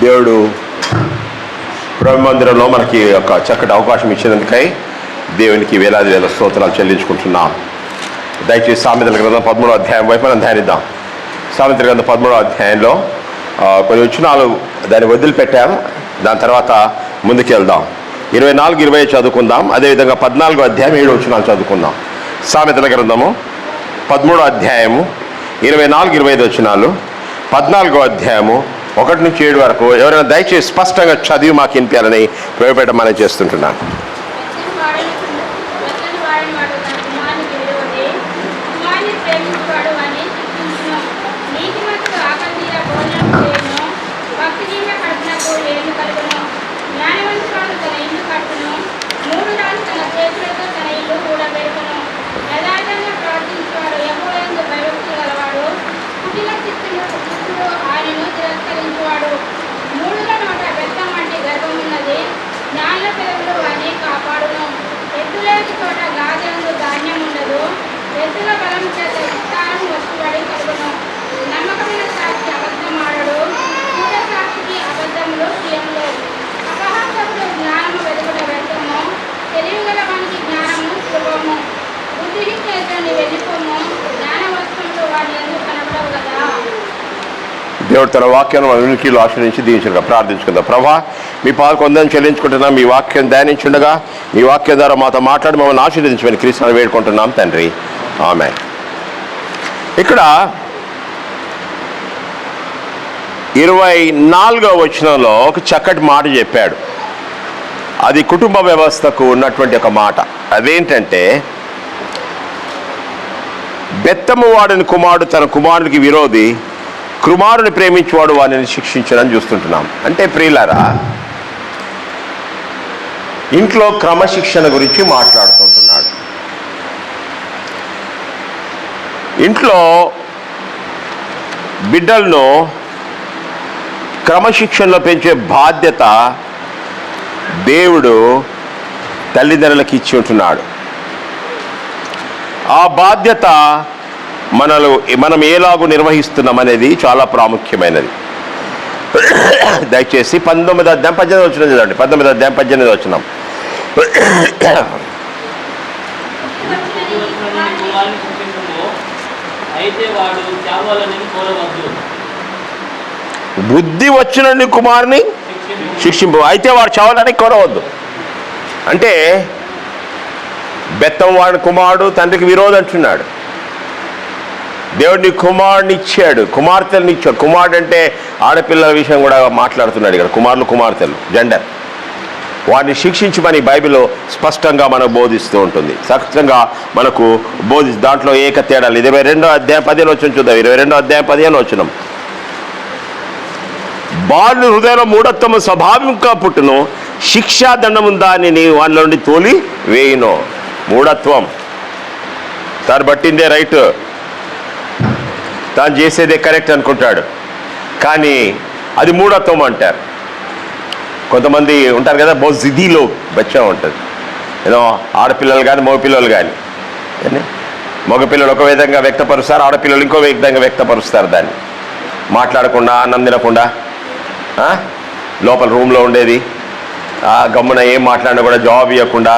దేవుడు ప్రభు మందిరంలో మనకి ఒక చక్కటి అవకాశం ఇచ్చినందుకై దేవునికి వేలాది వేల స్తోత్రాలు చెల్లించుకుంటున్నాం. దయచేసి సామెతల గ్రంథం 13వ అధ్యాయం వైపు మనం ధ్యానిద్దాం. సామెతల గ్రంథం 13వ అధ్యాయంలో కొన్ని వచనాలు దాన్ని వదిలిపెట్టాం. దాని తర్వాత ముందుకు వెళ్దాం. 24, 25 చదువుకుందాం. అదేవిధంగా 14వ అధ్యాయం 7 వచనాలు చదువుకుందాం. సామెతల గ్రంథము 13వ అధ్యాయము 24, 25 వచనాలు, 14వ అధ్యాయము 1 నుంచి 7 వరకు ఎవరైనా దయచేసి స్పష్టంగా చదివి మాకు వినిపించాలని ప్రయోగపేట మనం చేస్తుంటున్నాను. దేవుడు తన వాక్యాన్ని మన వినికిలో ఆశ్రయించి దీవించగా ప్రార్థించుకుందాం. ప్రభా, మీ పాలకు వందనం చెల్లించుకుంటున్నాం. మీ వాక్యం ధ్యానించుండగా మీ వాక్యం ద్వారా మాతో మాట్లాడి మమ్మల్ని ఆశీర్వదించమని క్రీస్తుని వేడుకుంటున్నాం తండ్రి, ఆమేన్. ఇక్కడ 24వ వచనంలో ఒక చక్కటి మాట చెప్పాడు. అది కుటుంబ వ్యవస్థకు ఉన్నటువంటి ఒక మాట. అదేంటంటే, బెత్తము వాడిని కుమారుడు తన కుమారునికి విరోధి, కుమారుని ప్రేమించేవాడు వాడిని శిక్షించడని చూస్తుంటున్నాం. అంటే ప్రియులారా, ఇంట్లో క్రమశిక్షణ గురించి మాట్లాడుతుంటున్నాడు. ఇంట్లో బిడ్డలను క్రమశిక్షణలో పెంచే బాధ్యత దేవుడు తల్లిదండ్రులకు ఇచ్చి ఉంటున్నాడు. ఆ బాధ్యత మనం ఎలాగూ నిర్వహిస్తున్నాం అనేది చాలా ప్రాముఖ్యమైనది. దయచేసి 19వ అధ్యాయం 18వ వచనం చదవండి. 19వ అధ్యాయం 18వ వచనం. బుద్ధి వచ్చిన కుమారుని శిక్షింపు, అయితే వాడు చావాలని కోరవద్దు. అంటే బెత్తం వాడి కుమారుడు తండ్రికి విరోధం అంటున్నాడు. దేవుడిని కుమారుని ఇచ్చాడు, కుమార్తెలను ఇచ్చాడు. కుమారుడు అంటే ఆడపిల్లల విషయం కూడా మాట్లాడుతున్నాడు ఇక్కడ. కుమారులు, కుమార్తెలు, జెండర్. వాడిని శిక్షించమని బైబిల్లో స్పష్టంగా మనకు బోధిస్తూ ఉంటుంది. స్పష్టంగా మనకు దాంట్లో ఏక తేడాలు. 22వ అధ్యాయం 15 వచనం చూద్దాం. 22వ అధ్యాయం 15 వచనం. బాలుని హృదయంలో మూఢత్వము స్వాభావికంగా పుట్టును, శిక్షాదండము దానిని వాళ్ళ నుండి తోలి వేయును. మూఢత్వం, తాను పట్టిందే రైట్, తాను చేసేదే కరెక్ట్ అనుకుంటాడు. కానీ అది మూఢత్వం అంటారు. కొంతమంది ఉంటారు కదా, బహు జిదీలో బచ్చా ఉంటుంది. ఏదో ఆడపిల్లలు కానీ మగపిల్లలు కానీ, మగపిల్లలు ఒక విధంగా వ్యక్తపరుస్తారు, ఆడపిల్లలు ఇంకో విధంగా వ్యక్తపరుస్తారు. దాన్ని మాట్లాడకుండా, అన్నం తినకుండా, లోపల రూమ్లో ఉండేది, గమ్మున ఏం మాట్లాడినా కూడా జవాబు ఇవ్వకుండా,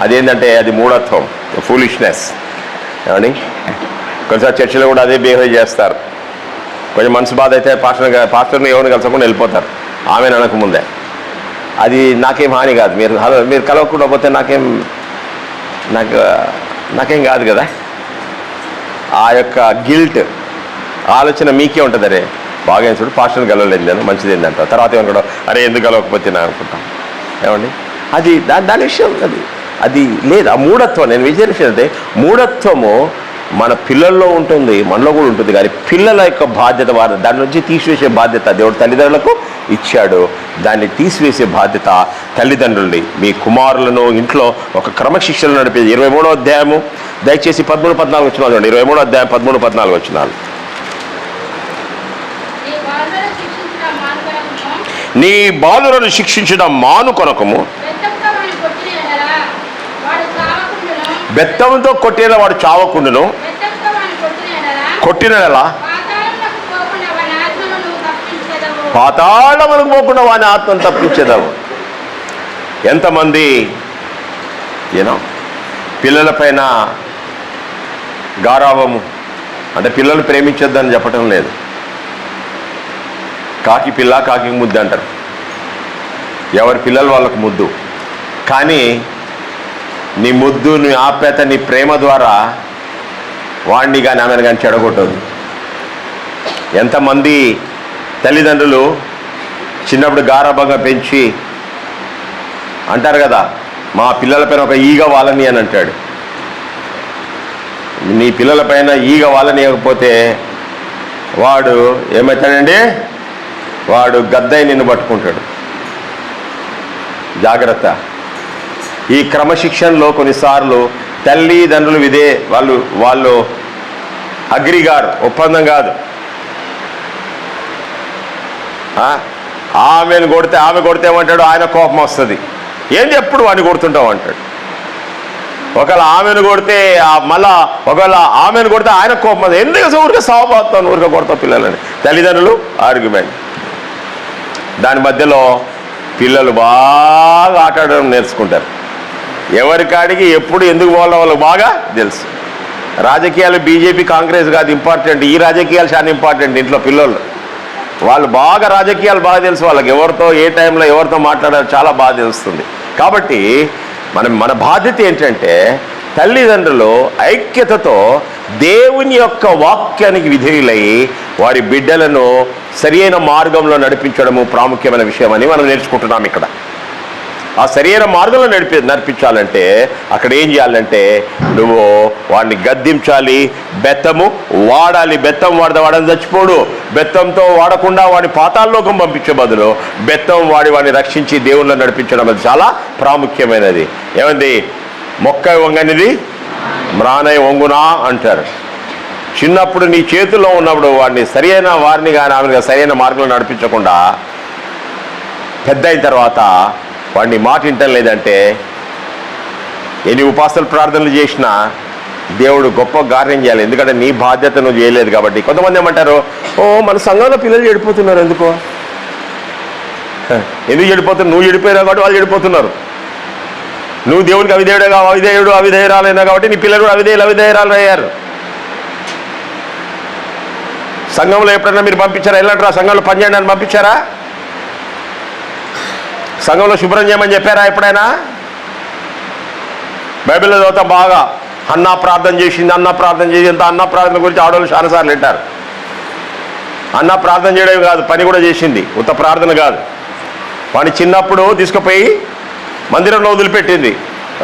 అదేంటంటే అది మూఢత్వం, ఫూలిష్నెస్. ఏమండి, కొంచెం చర్చిలో కూడా అదే బిహేవ్ చేస్తారు. కొంచెం మనసు బాధ అయితే పాస్టర్ని ఎవరిని కలసకుండా వెళ్ళిపోతారు, ఆమెను అనకముందే. అది నాకేం హాని కాదు, మీరు కలవకుండా పోతే నాకేం కాదు కదా. ఆ యొక్క గిల్ట్ ఆలోచన మీకే ఉంటుంది. అరే బాగా చూడు, పాస్టర్ని కలవలేదు నేను, మంచిది ఏంటంట. తర్వాత ఏమనుకోవడం, అరే ఎందుకు కలవకపోతే నా అనుకుంటాం. ఏమండి, అది దాని విషయం అది లేదు. ఆ మూఢత్వం, నేను విషయం అంటే మూఢత్వము మన పిల్లల్లో ఉంటుంది, మనలో కూడా ఉంటుంది. కానీ పిల్లల యొక్క బాధ్యత దాని నుంచి తీసివేసే బాధ్యత దేవుడు తల్లిదండ్రులకు ఇచ్చాడు. దాన్ని తీసివేసే బాధ్యత తల్లిదండ్రుల్ని. మీ కుమారులను ఇంట్లో ఒక క్రమశిక్షణ నడిపేది. 23వ అధ్యాయము దయచేసి 13, 14 వచనాలు చూడండి. 23వ అధ్యాయం 13, 14 వచనాలు. నీ బాలులను శిక్షించడం మానుకొనకము, బెత్తంతో కొట్టిన వాడు చావకుండును, కొట్టిన పాతాళములకు పోకుండా వాని ఆత్మను తప్పించేదాము. ఎంతమంది పిల్లల పైన గారావము, అంటే పిల్లలు ప్రేమించొద్దని చెప్పటం లేదు, కాకి పిల్ల కాకి ముద్దు అంటారు, ఎవరి పిల్లలు వాళ్ళకు ముద్దు. కానీ నీ ముద్దు, నీ ఆప్యాయత, నీ ప్రేమ ద్వారా వాడిని కానీ ఆమెను కానీ చెడగొట్టదు. ఎంతమంది తల్లిదండ్రులు చిన్నప్పుడు గారాబంగా పెంచి అంటారు కదా, మా పిల్లలపైన ఒక ఈగ వాలని అని అంటాడు. నీ పిల్లలపైన ఈగ వాలనీయకపోతే వాడు ఏమవుతాడండి, వాడు గద్దై నిన్ను పట్టుకుంటాడు. జాగ్రత్త. ఈ క్రమశిక్షణలో కొన్నిసార్లు తల్లిదండ్రులు వాళ్ళు అగ్రి గారు, ఒప్పందం కాదు. ఆమె కొడితే ఏమంటాడు, ఆయన కోపం వస్తుంది, ఏంటి ఎప్పుడు వాడిని కొడుతుంటావు అంటాడు. ఒకవేళ ఆమెను కొడితే మళ్ళా ఒకవేళ ఆమెను కొడితే ఆయన కోపం వస్తుంది, ఎందుకు ఊరికే సాగుతాను, ఊరికే కొడతావు పిల్లలని. తల్లిదండ్రులు ఆర్గ్యుమెంట్. దాని మధ్యలో పిల్లలు బాగా ఆటడడం నేర్చుకుంటారు. ఎవరికాడికి ఎప్పుడు ఎందుకు పోవాలో వాళ్ళకి బాగా తెలుసు. రాజకీయాలు బీజేపీ కాంగ్రెస్ కాదు ఇంపార్టెంట్, ఈ రాజకీయాలు చాలా ఇంపార్టెంట్. ఇంట్లో పిల్లలు వాళ్ళు బాగా రాజకీయాలు బాగా తెలుసు, వాళ్ళకి ఎవరితో ఏ టైంలో ఎవరితో మాట్లాడాలో చాలా బాగా తెలుస్తుంది. కాబట్టి మన బాధ్యత ఏంటంటే తల్లిదండ్రులు ఐక్యతతో దేవుని యొక్క వాక్యానికి విధేయులై వారి బిడ్డలను సరియైన మార్గంలో నడిపించడము ప్రాముఖ్యమైన విషయం అని మనం నేర్చుకుంటున్నాం. ఇక్కడ ఆ సరియైన మార్గంలో నడిపించాలంటే అక్కడ ఏం చేయాలంటే నువ్వు వాడిని గద్దించాలి, బెత్తము వాడాలి. బెత్తం వాడని చచ్చిపోడు. బెత్తంతో వాడకుండా వాడిని పాతాళలోకం పంపించే బదులు బెత్తం వాడిని రక్షించి దేవుళ్ళ నడిపించడం అది చాలా ప్రాముఖ్యమైనది. ఏమంది, మొక్క వంగనిది మ్రానై వంగునా అంటారు. చిన్నప్పుడు నీ చేతుల్లో ఉన్నప్పుడు వారిని కానీ ఆమె సరైన మార్గంలో నడిపించకుండా పెద్ద అయిన తర్వాత వాడిని మాట వింటం లేదంటే ఎన్ని ఉపాసన ప్రార్థనలు చేసినా దేవుడు గొప్ప కార్యం చేయాలి. ఎందుకంటే నీ బాధ్యత నువ్వు చేయలేదు కాబట్టి. కొంతమంది ఏమంటారు, మన సంఘంలో పిల్లలు చెడిపోతున్నారు, ఎందుకు చెడిపోతున్నారు? నువ్వు చెడిపోయినా కాబట్టి వాళ్ళు చెడిపోతున్నారు. నువ్వు దేవునికి అవిధేయురాలైనా కాబట్టి నీ పిల్లలు కూడా అవిధేయురాలు అయ్యారు. సంఘంలో ఎప్పుడైనా మీరు పంపించారా? వెళ్ళంటారా సంఘంలో పనిచేయండి అని పంపించారా? సంఘంలో శుభ్రం చేయమని చెప్పారా ఎప్పుడైనా? బైబిల్లో చదువుతాం బాగా, అన్నా ప్రార్థన చేసింది, అన్న ప్రార్థన చేసింది. అన్న ప్రార్థన గురించి ఆడవాళ్ళు చాలాసార్లు వింటారు. అన్న ప్రార్థన చేయడం కాదు, పని కూడా చేసింది, ఉత్త ప్రార్థన కాదు. వాడిని చిన్నప్పుడు తీసుకుపోయి మందిరంలో వదిలిపెట్టింది.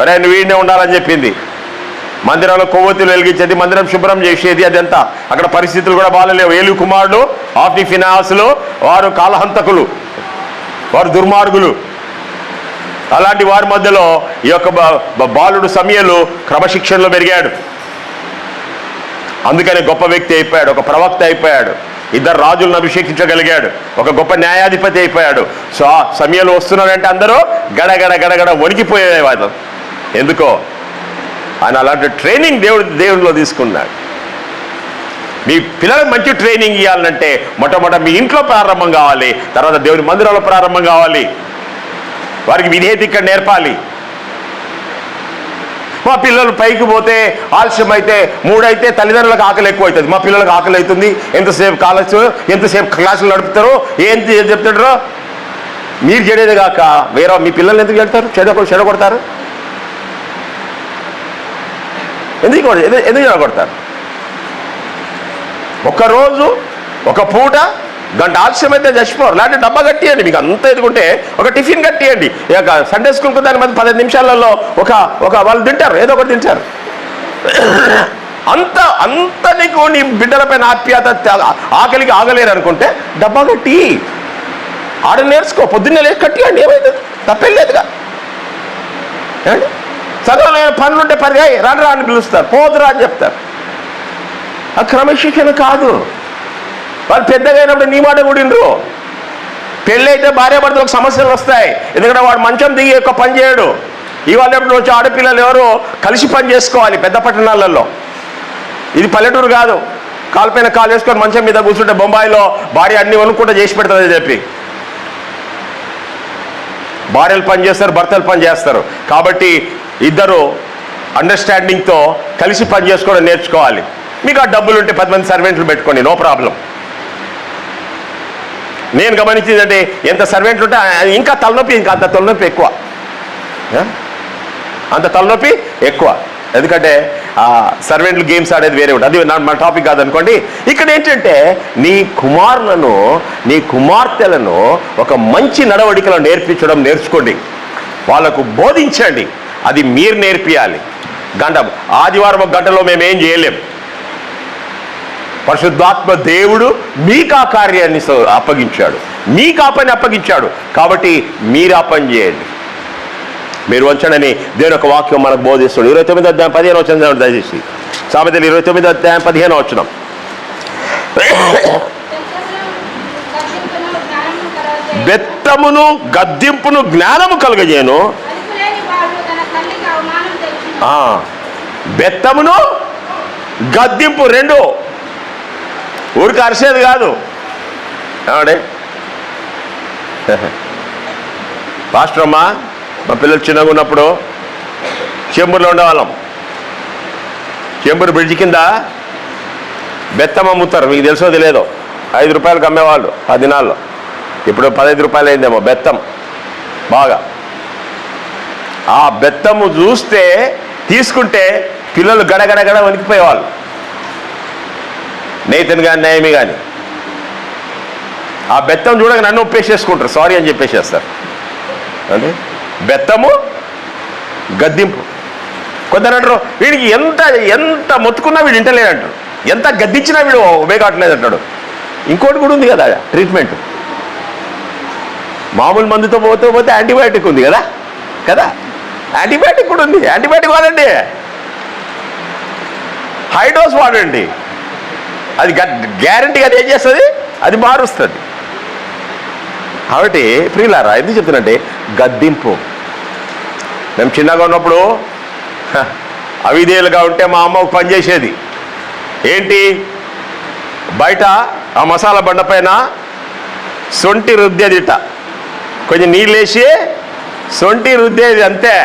అరే నువ్వు వీడినే ఉండాలని చెప్పింది. మందిరంలో కొవ్వొత్తులు వెలిగించేది, మందిరం శుభ్రం చేసేది. అదంతా అక్కడ పరిస్థితులు కూడా బాగాలేవు. ఏలి కుమారుడు ఆఫ్ని ఫినాన్స్లో వారు కాలహంతకులు, వారు దుర్మార్గులు. అలాంటి వారి మధ్యలో ఈ యొక్క బాలుడు సమయలు క్రమశిక్షణలో పెరిగాడు. అందుకని గొప్ప వ్యక్తి అయిపోయాడు, ఒక ప్రవక్త అయిపోయాడు, 2 రాజులను అభిషేకించగలిగాడు, ఒక గొప్ప న్యాయాధిపతి అయిపోయాడు. సో ఆ సమయంలో వస్తున్నాడంటే అందరూ గడగడ వణికిపోయేవాడు. ఎందుకో ఆయన అలాంటి ట్రైనింగ్ దేవుడిలో తీసుకున్నాడు. మీ పిల్లలకు మంచి ట్రైనింగ్ ఇవ్వాలంటే మొట్టమొదట మీ ఇంట్లో ప్రారంభం కావాలి, తర్వాత దేవుని మందిరంలో ప్రారంభం కావాలి. వారికి విధేయత ఇక్కడ నేర్పాలి. మా పిల్లలు పైకి పోతే ఆలస్యం అయితే 3 అయితే తల్లిదండ్రులకు ఆకలి ఎక్కువ అవుతుంది. మా పిల్లలకు ఆకలి అవుతుంది, ఎంతసేపు క్లాసులు నడుపుతారో ఏం చెప్తాడో మీరు చెడేది కాక వేరే మీ పిల్లలు ఎందుకు చెడతారు? చెడగొడతారు. ఎందుకు చెడగొడతారు? ఒక్కరోజు ఒక పూట గంట ఆలస్యం అయితే చచ్చిపోరు. లేదంటే డబ్బా కట్టియండి, మీకు అంత ఎదుగుంటే ఒక టిఫిన్ కట్టియండి. ఇక సండే స్కూల్కి దాని మధ్య 15 నిమిషాలలో ఒక వాళ్ళు తింటారు, ఏదో ఒకటి తింటారు. అంత నీకు నీ బిడ్డలపైన ఆప్యాయత ఆకలికి ఆగలేరు అనుకుంటే డబ్బా కట్టి ఆడ నేర్చుకో. పొద్దున్నే లేచి కట్టియండి, ఏమైతుంది? తప్పేం లేదుగా. ఏమండి, చదువులో పనులుంటే పరిగాయి రా అని పిలుస్తారు, పోదురా అని చెప్తారు. ఆ క్రమశిక్షణ కాదు. వాళ్ళు పెద్దగా అయినప్పుడు నీ మాట కూడిండ్రు. పెళ్ళి అయితే భార్యాభర్తలకు సమస్యలు వస్తాయి. ఎందుకంటే వాడు మంచం దిగి ఎక్కువ పని చేయడు. ఇవాళ ఎప్పుడు వచ్చి ఆడపిల్లలు ఎవరు కలిసి పని చేసుకోవాలి పెద్ద పట్టణాలలో. ఇది పల్లెటూరు కాదు. కాలుపైన కాలు వేసుకొని మంచం మీద కూర్చుంటే బొంబాయిలో భార్య అన్ని వనుకుంటా చేసి పెడుతుందని చెప్పి భార్యలు పని చేస్తారు, భర్తలు పని చేస్తారు. కాబట్టి ఇద్దరు అండర్స్టాండింగ్తో కలిసి పని చేసుకోవడం నేర్చుకోవాలి. మీకు ఆ డబ్బులు ఉంటే 10 మంది సర్వెంట్లు పెట్టుకోండి, నో ప్రాబ్లం. నేను గమనించిందంటే ఎంత సర్వెంట్లు ఉంటే ఇంకా తలనొప్పి, ఇంకా అంత తలనొప్పి ఎక్కువ, అంత తలనొప్పి ఎక్కువ. ఎందుకంటే సర్వెంట్లు గేమ్స్ ఆడేది వేరే ఉంటుంది, అది మన టాపిక్ కాదనుకోండి. ఇక్కడ ఏంటంటే నీ కుమారులను, నీ కుమార్తెలను ఒక మంచి నడవడికలో నేర్చుకోండి, వాళ్ళకు బోధించండి. అది మీరు నేర్పియాలి. ఆదివారం ఒక గంటలో మేమేం చేయలేం. పరిశుద్ధాత్మ దేవుడు మీకు ఆ కార్యాన్ని అప్పగించాడు, మీకు ఆ పని అప్పగించాడు. కాబట్టి మీరు ఆ పని చేయండి, మీరు వంచండి. దేవుని ఒక వాక్యం మనకు బోధిస్తాడు. 29వ అధ్యాయం 15వ వచనం దయచేసి. సామెతలు 29వ అధ్యాయం 15వ వచనం. బెత్తమును గద్దింపును జ్ఞానము కలుగజేయను. బెత్తమును గద్దింపు రెండు, ఊరికి అరిసేది కాదు. ఏమండి పాస్టర్ అమ్మా, మా పిల్లలు చిన్నగా ఉన్నప్పుడు చెంబూరులో ఉండేవాళ్ళం. చెంబూరు బ్రిడ్జి కింద బెత్తం అమ్ముతారు, మీకు తెలుసో తెలియదో. 5 రూపాయలకు అమ్మేవాళ్ళు ఆ దినాల్లో. ఇప్పుడు 15 రూపాయలు అయిందేమో బెత్తం. బాగా ఆ బెత్తము చూస్తే తీసుకుంటే పిల్లలు గడగడగడ వణికిపోయేవాళ్ళు. నేతన్ కానీ నయమి కానీ ఆ బెత్తం చూడగా నన్ను ఒప్పేసేసుకుంటారు, సారీ అని చెప్పేసేస్తారు. అంటే బెత్తము గద్దింపు. కొందరు అంటారు వీడికి ఎంత మొత్తుకున్నా వీడు వింటలేదంటాడు, ఎంత గద్దించినా వీడు ఉపయోగట్లేదు అంటాడు. ఇంకోటి కూడా ఉంది కదా ట్రీట్మెంట్, మామూలు మందుతో పోతే యాంటీబయాటిక్ ఉంది కదా యాంటీబయాటిక్ కూడా ఉంది. యాంటీబయాటిక్ వాడండి, హై డోస్ వాడండి, అది గ్యారంటీగా అది ఏం చేస్తుంది, అది మారుస్తుంది. కాబట్టి ప్రియులారా, ఎందుకు చెప్తున్నంటే గద్దింపు. మేము చిన్నగా ఉన్నప్పుడు అవిధేయులుగా ఉంటే మా అమ్మ పని చేసేది ఏంటి, బయట ఆ మసాలా బండ పైన సొంటి రుద్దేదిట, కొంచెం నీళ్ళేసి సొంటి రుద్దేది అంతే.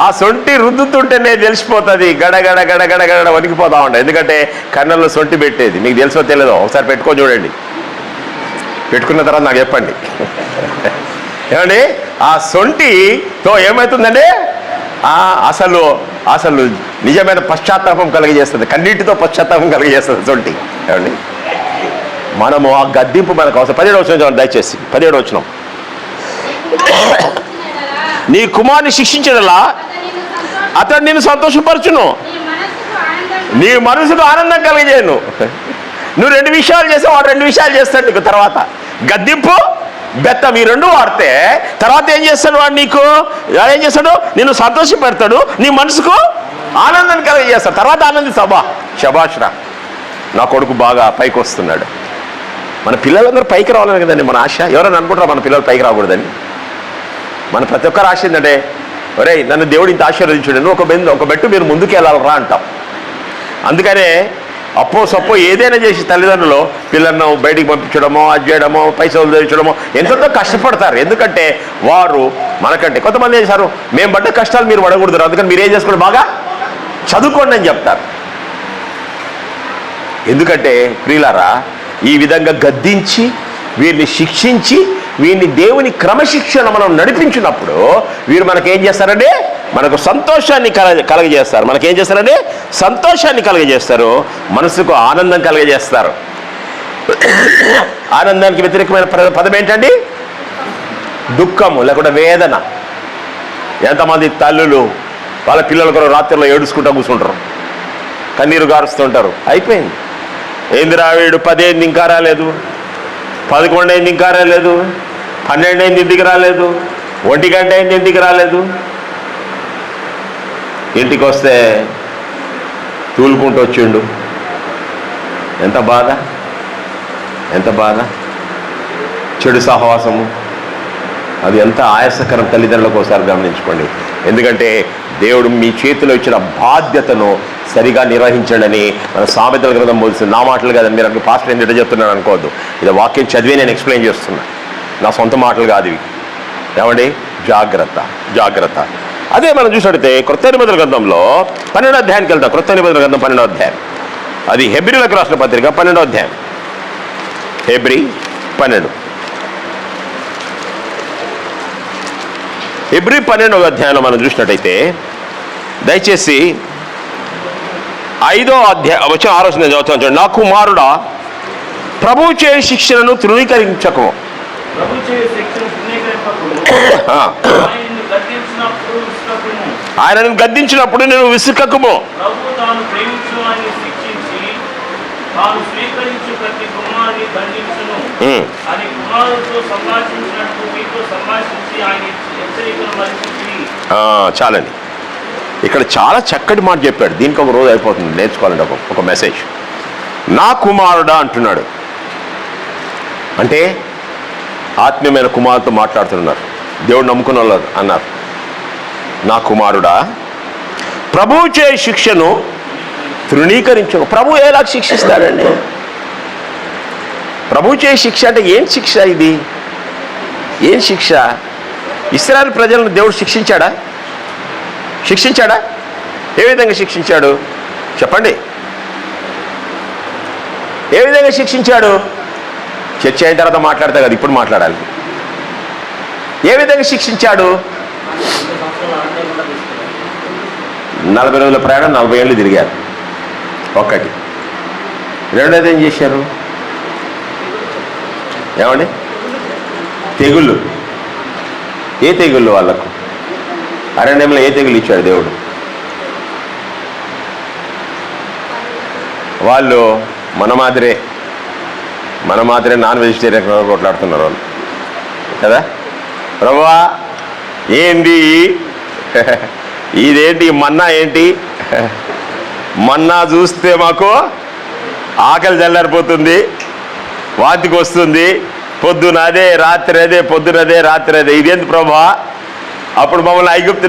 ఆ సొంటి రుద్దుతుంటేనే తెలిసిపోతుంది, గడగడ గడగడ గడ వణికిపోతా ఉంటాయి. ఎందుకంటే కన్నుల్లో సొంటి పెట్టేది, మీకు తెలుసో తెలియదో ఒకసారి పెట్టుకొని చూడండి, పెట్టుకున్న తర్వాత నాకు చెప్పండి. ఏమండి ఆ సొంటితో ఏమవుతుందండి, అసలు అసలు నిజమైన పశ్చాత్తాపం కలిగజేస్తుంది, కన్నీటితో పశ్చాత్తాపం కలిగజేస్తుంది సొంటి. ఏమండి మనము ఆ గద్దింపు మనకు అవసరం. 17వ వచనం దయచేసి, 17వ వచనం. నీ కుమారుని శిక్షించడలా అతడు నిన్ను సంతోషపరచును, నీ మనసుకు ఆనందం కలిగజేయను. నువ్వు 2 విషయాలు చేసావు, వాడు 2 విషయాలు చేస్తాడు నీకు. తర్వాత గద్దింపు బెత్తం ఈ 2 వాడితే తర్వాత ఏం చేస్తాడు వాడు, నీకు ఏం చేస్తాడు, నిన్ను సంతోషపెడతాడు, నీ మనసుకు ఆనందాన్ని కలిగజేస్తాడు. తర్వాత ఆనందిస్తావా, శభాష్రా నా కొడుకు బాగా పైకి వస్తున్నాడు. మన పిల్లలందరూ పైకి రావాలని కదండి మన ఆశ. ఎవరైనా అనుకుంటారా మన పిల్లలు పైకి రాకూడదని? మన ప్రతి ఒక్కరు ఆశ ఏంటంటే, ఒరే నన్ను దేవుడు ఇంత ఆశీర్వదించుడు, నువ్వు ఒక మెట్టు మీరు ముందుకు వెళ్ళాలరా అంటాం. అందుకనే అప్పో సప్పో ఏదైనా చేసి తల్లిదండ్రులు పిల్లలను బయటికి పంపించడమో, అది చేయడమో, పైసలు తెచ్చడమో ఎంతో కష్టపడతారు. ఎందుకంటే వారు మనకంటే, కొంతమంది ఏం చేశారు, మేము పడ్డ కష్టాలు మీరు పడకూడదు, అందుకని మీరు ఏం చేసుకోండి, బాగా చదువుకోండి అని చెప్తారు. ఎందుకంటే ప్రియులారా, ఈ విధంగా గద్దించి వీరిని శిక్షించి వీరిని దేవుని క్రమశిక్షణ మనం నడిపించినప్పుడు వీరు మనకేం చేస్తారంటే, మనకు సంతోషాన్ని కలగజేస్తారు. మనకేం చేస్తారంటే సంతోషాన్ని కలగజేస్తారు, మనసుకు ఆనందం కలగజేస్తారు. ఆనందానికి వ్యతిరేకమైన పదం ఏంటండి, దుఃఖము లేకుండా వేదన. ఎంతమంది తల్లులు వాళ్ళ పిల్లల కొరకు రాత్రిలో ఏడుచుకుంటూ కూర్చుంటారు, కన్నీరు గారుస్తుంటారు. అయిపోయింది, ఏందిరా వీడు 10 అయింది ఇంకా రాలేదు, 11 అయింది ఇంకా రాలేదు, 12 అయింది ఇంటికి రాలేదు, 1 గంట అయింది ఇంటికి రాలేదు. ఇంటికి వస్తే తూలుకుంటూ వచ్చిండు. ఎంత బాధ, ఎంత బాధ. చెడు సహవాసము అది ఎంత ఆయాసకరం తల్లిదండ్రులకు ఒకసారి గమనించుకోండి. ఎందుకంటే దేవుడు మీ చేతిలో ఇచ్చిన బాధ్యతను సరిగా నిర్వహించండి అని మన సామెతల గ్రంథం బోధిస్తుంది. నా మాటలు కదండి, మీరు అంటే పాస్టర్ ఏంటో చెప్తున్నాను అనుకోవద్దు. ఇది వాక్యం చదివే నేను ఎక్స్ప్లెయిన్ చేస్తున్నా, నా సొంత మాటలు కాదు ఇవి. ఏమండి, జాగ్రత్త జాగ్రత్త. అదే మనం చూసినట్టయితే క్రొత్త నిబంధన గ్రంథంలో 12వ అధ్యాయానికి వెళ్తాం. క్రొత్త నిబంధన గ్రంథం 12వ అధ్యాయం, అది హెబ్రీలకు రాసిన పత్రిక 12వ అధ్యాయం. హెబ్రీ 12, హెబ్రీ 12వ అధ్యాయంలో మనం చూసినట్టయితే దయచేసి 5వ అధ్యాయం వచ్చిన 6వ నేను చదువుతాను చూడండి. నా కుమారుడా, ప్రభువు చే శిక్షణను తృణీకరించకు. ఆయనను గద్దించినప్పుడు నేను విసుకకుము. చాలండి, ఇక్కడ చాలా చక్కటి మాట చెప్పాడు. దీనికి ఒక రోజు అయిపోతుంది నేర్చుకోవాలండి ఒక మెసేజ్. నా కుమారుడా అంటున్నాడు అంటే ఆత్మీయమైన కుమారుతో మాట్లాడుతున్నారు. దేవుడు నమ్ముకున్న వాళ్ళు అన్నారు, నా కుమారుడా, ప్రభువు చే శిక్షను తృణీకరించు. ప్రభు ఎలా శిక్షిస్తాడండి? ప్రభు చే శిక్ష అంటే ఏం శిక్ష ఇది? ఏం శిక్ష? ఇశ్రాయేలు ప్రజలను దేవుడు శిక్షించాడా? శిక్షించాడా? ఏ విధంగా శిక్షించాడు చెప్పండి? ఏ విధంగా శిక్షించాడు? చర్చ అయిన తర్వాత మాట్లాడతా కదా, ఇప్పుడు మాట్లాడాలి. ఏ విధంగా శిక్షించాడు? 40 రోజుల ప్రయాణం 40 ఏళ్ళు తిరిగారు. ఒకటి. రెండోది ఏం చేశారు? ఏమండి, తెగుళ్ళు. ఏ తెగుళ్ళు వాళ్ళకు? అరణ్యంలో ఏ తెగులు ఇచ్చాడు దేవుడు? వాళ్ళు మన మాదిరే నాన్ వెజిటేరియన్ కొట్లాడుతున్నారు వాళ్ళు కదా. ప్రభువా ఏంటి ఇదేంటి మన్నా? ఏంటి మన్నా చూస్తే మాకు ఆకలి చల్లారిపోతుంది, వాంతికి వస్తుంది, పొద్దునదే రాత్రి అదే, పొద్దునదే రాత్రి అదే. ఇదేంటి ప్రభువా? అప్పుడు మమ్మల్ని ఐగుప్తు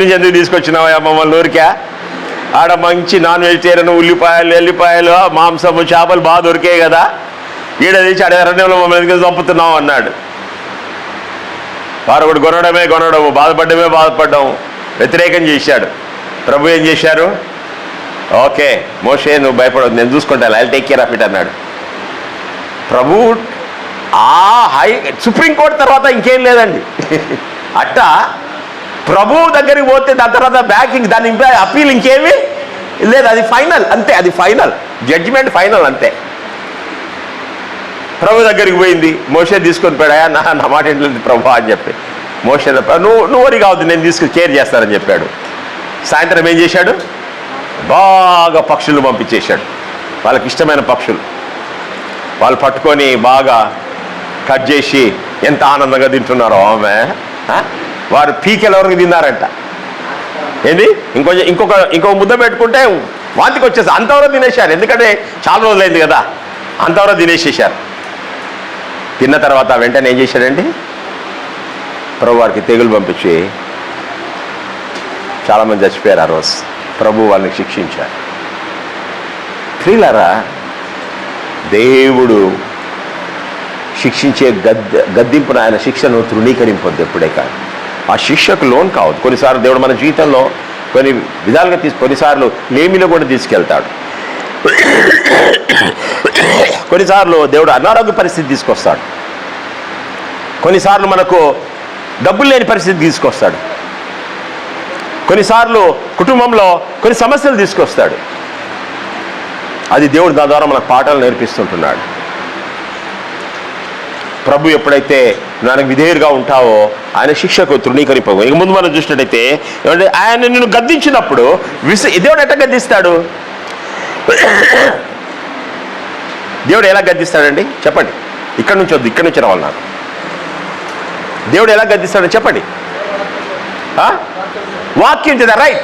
నుంచి ఎందుకు తీసుకొచ్చినావా? మమ్మల్ని ఊరికా? ఆడ మంచి నాన్ వెజిటేరియన్, ఎల్లిపాయలు, మాంసము, చేపలు బాగా దొరికాయి కదా, ఈడ తెచ్చి అరణ్యంలో మమ్మల్ని ఎందుకు చంపుతున్నావు అన్నాడు. వారు కూడా కొనడము, బాధపడ్డాము, వ్యతిరేకం చేశాడు. ప్రభు ఏం చేశారు? ఓకే మోషే, నువ్వు భయపడవద్దు, నేను చూసుకుంటాను, I take care of it అన్నాడు. ప్రభు సుప్రీంకోర్టు తర్వాత ఇంకేం లేదండి. అట్టా ప్రభు దగ్గరికి పోతే దాని తర్వాత బ్యాకింగ్, దాని అప్పీల్ ఇంకేమీ లేదు. అది ఫైనల్ అంతే, అది ఫైనల్ జడ్జిమెంట్, ఫైనల్ అంతే. ప్రభు దగ్గరికి పోయింది, మోషే తీసుకొని పోయాడా? నా మాట ఏంటి ప్రభు అని చెప్పి మోషే, నువ్వు వరి కావద్దు, నేను తీసుకుని కేర్ చేస్తానని చెప్పాడు. సాయంత్రం ఏం చేశాడు? బాగా పక్షులు పంపించేశాడు, వాళ్ళకి ఇష్టమైన పక్షులు. వాళ్ళు పట్టుకొని బాగా కట్ చేసి ఎంత ఆనందంగా తింటున్నారో ఆమె. వారు పీకెలు ఎవరికి తిన్నారంట. ఏంది? ఇంకొక ముద్ద పెట్టుకుంటే వాంతికి వచ్చేసి అంతవరకు తినేశారు. ఎందుకంటే చాలా రోజులైంది కదా, అంతవరకు తినేసేశారు. తిన్న తర్వాత వెంటనే ఏం చేశాడండి? ప్రభు వారికి తెగులు పంపించి చాలామంది చచ్చిపోయారు ఆ రోజు. ప్రభు వాళ్ళని శిక్షించారు. ప్రియులారా, దేవుడు శిక్షించే గద్దింపును, ఆయన శిక్షను తృణీకరింపొద్దు ఎప్పుడే కానీ. ఆ శిక్షకు లోన్ కావద్దు. కొన్నిసార్లు దేవుడు మన జీవితంలో కొన్ని విధాలుగా కొన్నిసార్లు లేమిలో కూడా తీసుకెళ్తాడు. కొన్నిసార్లు దేవుడు అనారోగ్య పరిస్థితి తీసుకొస్తాడు. కొన్నిసార్లు మనకు డబ్బులు లేని పరిస్థితి తీసుకొస్తాడు. కొన్నిసార్లు కుటుంబంలో కొన్ని సమస్యలు తీసుకొస్తాడు. అది దేవుడు దాని ద్వారా మనకు పాఠాలు నేర్పిస్తుంటున్నాడు. ప్రభు ఎప్పుడైతే నాకు విధేయులుగా ఉంటావో ఆయన శిక్షకు తృణీకరింపవు. ఇక ముందు మనం చూసినట్టయితే ఏమంటే, ఆయన నిన్ను గద్దించినప్పుడు దేవుడు ఎట్లా గద్దిస్తాడు? దేవుడు ఎలా గద్దిస్తాడండి చెప్పండి? ఇక్కడ నుంచి వద్దు, ఇక్కడ నుంచి రావాలి నాకు. దేవుడు ఎలా గద్దిస్తాడని చెప్పండి? వాక్యం చేత. రైట్.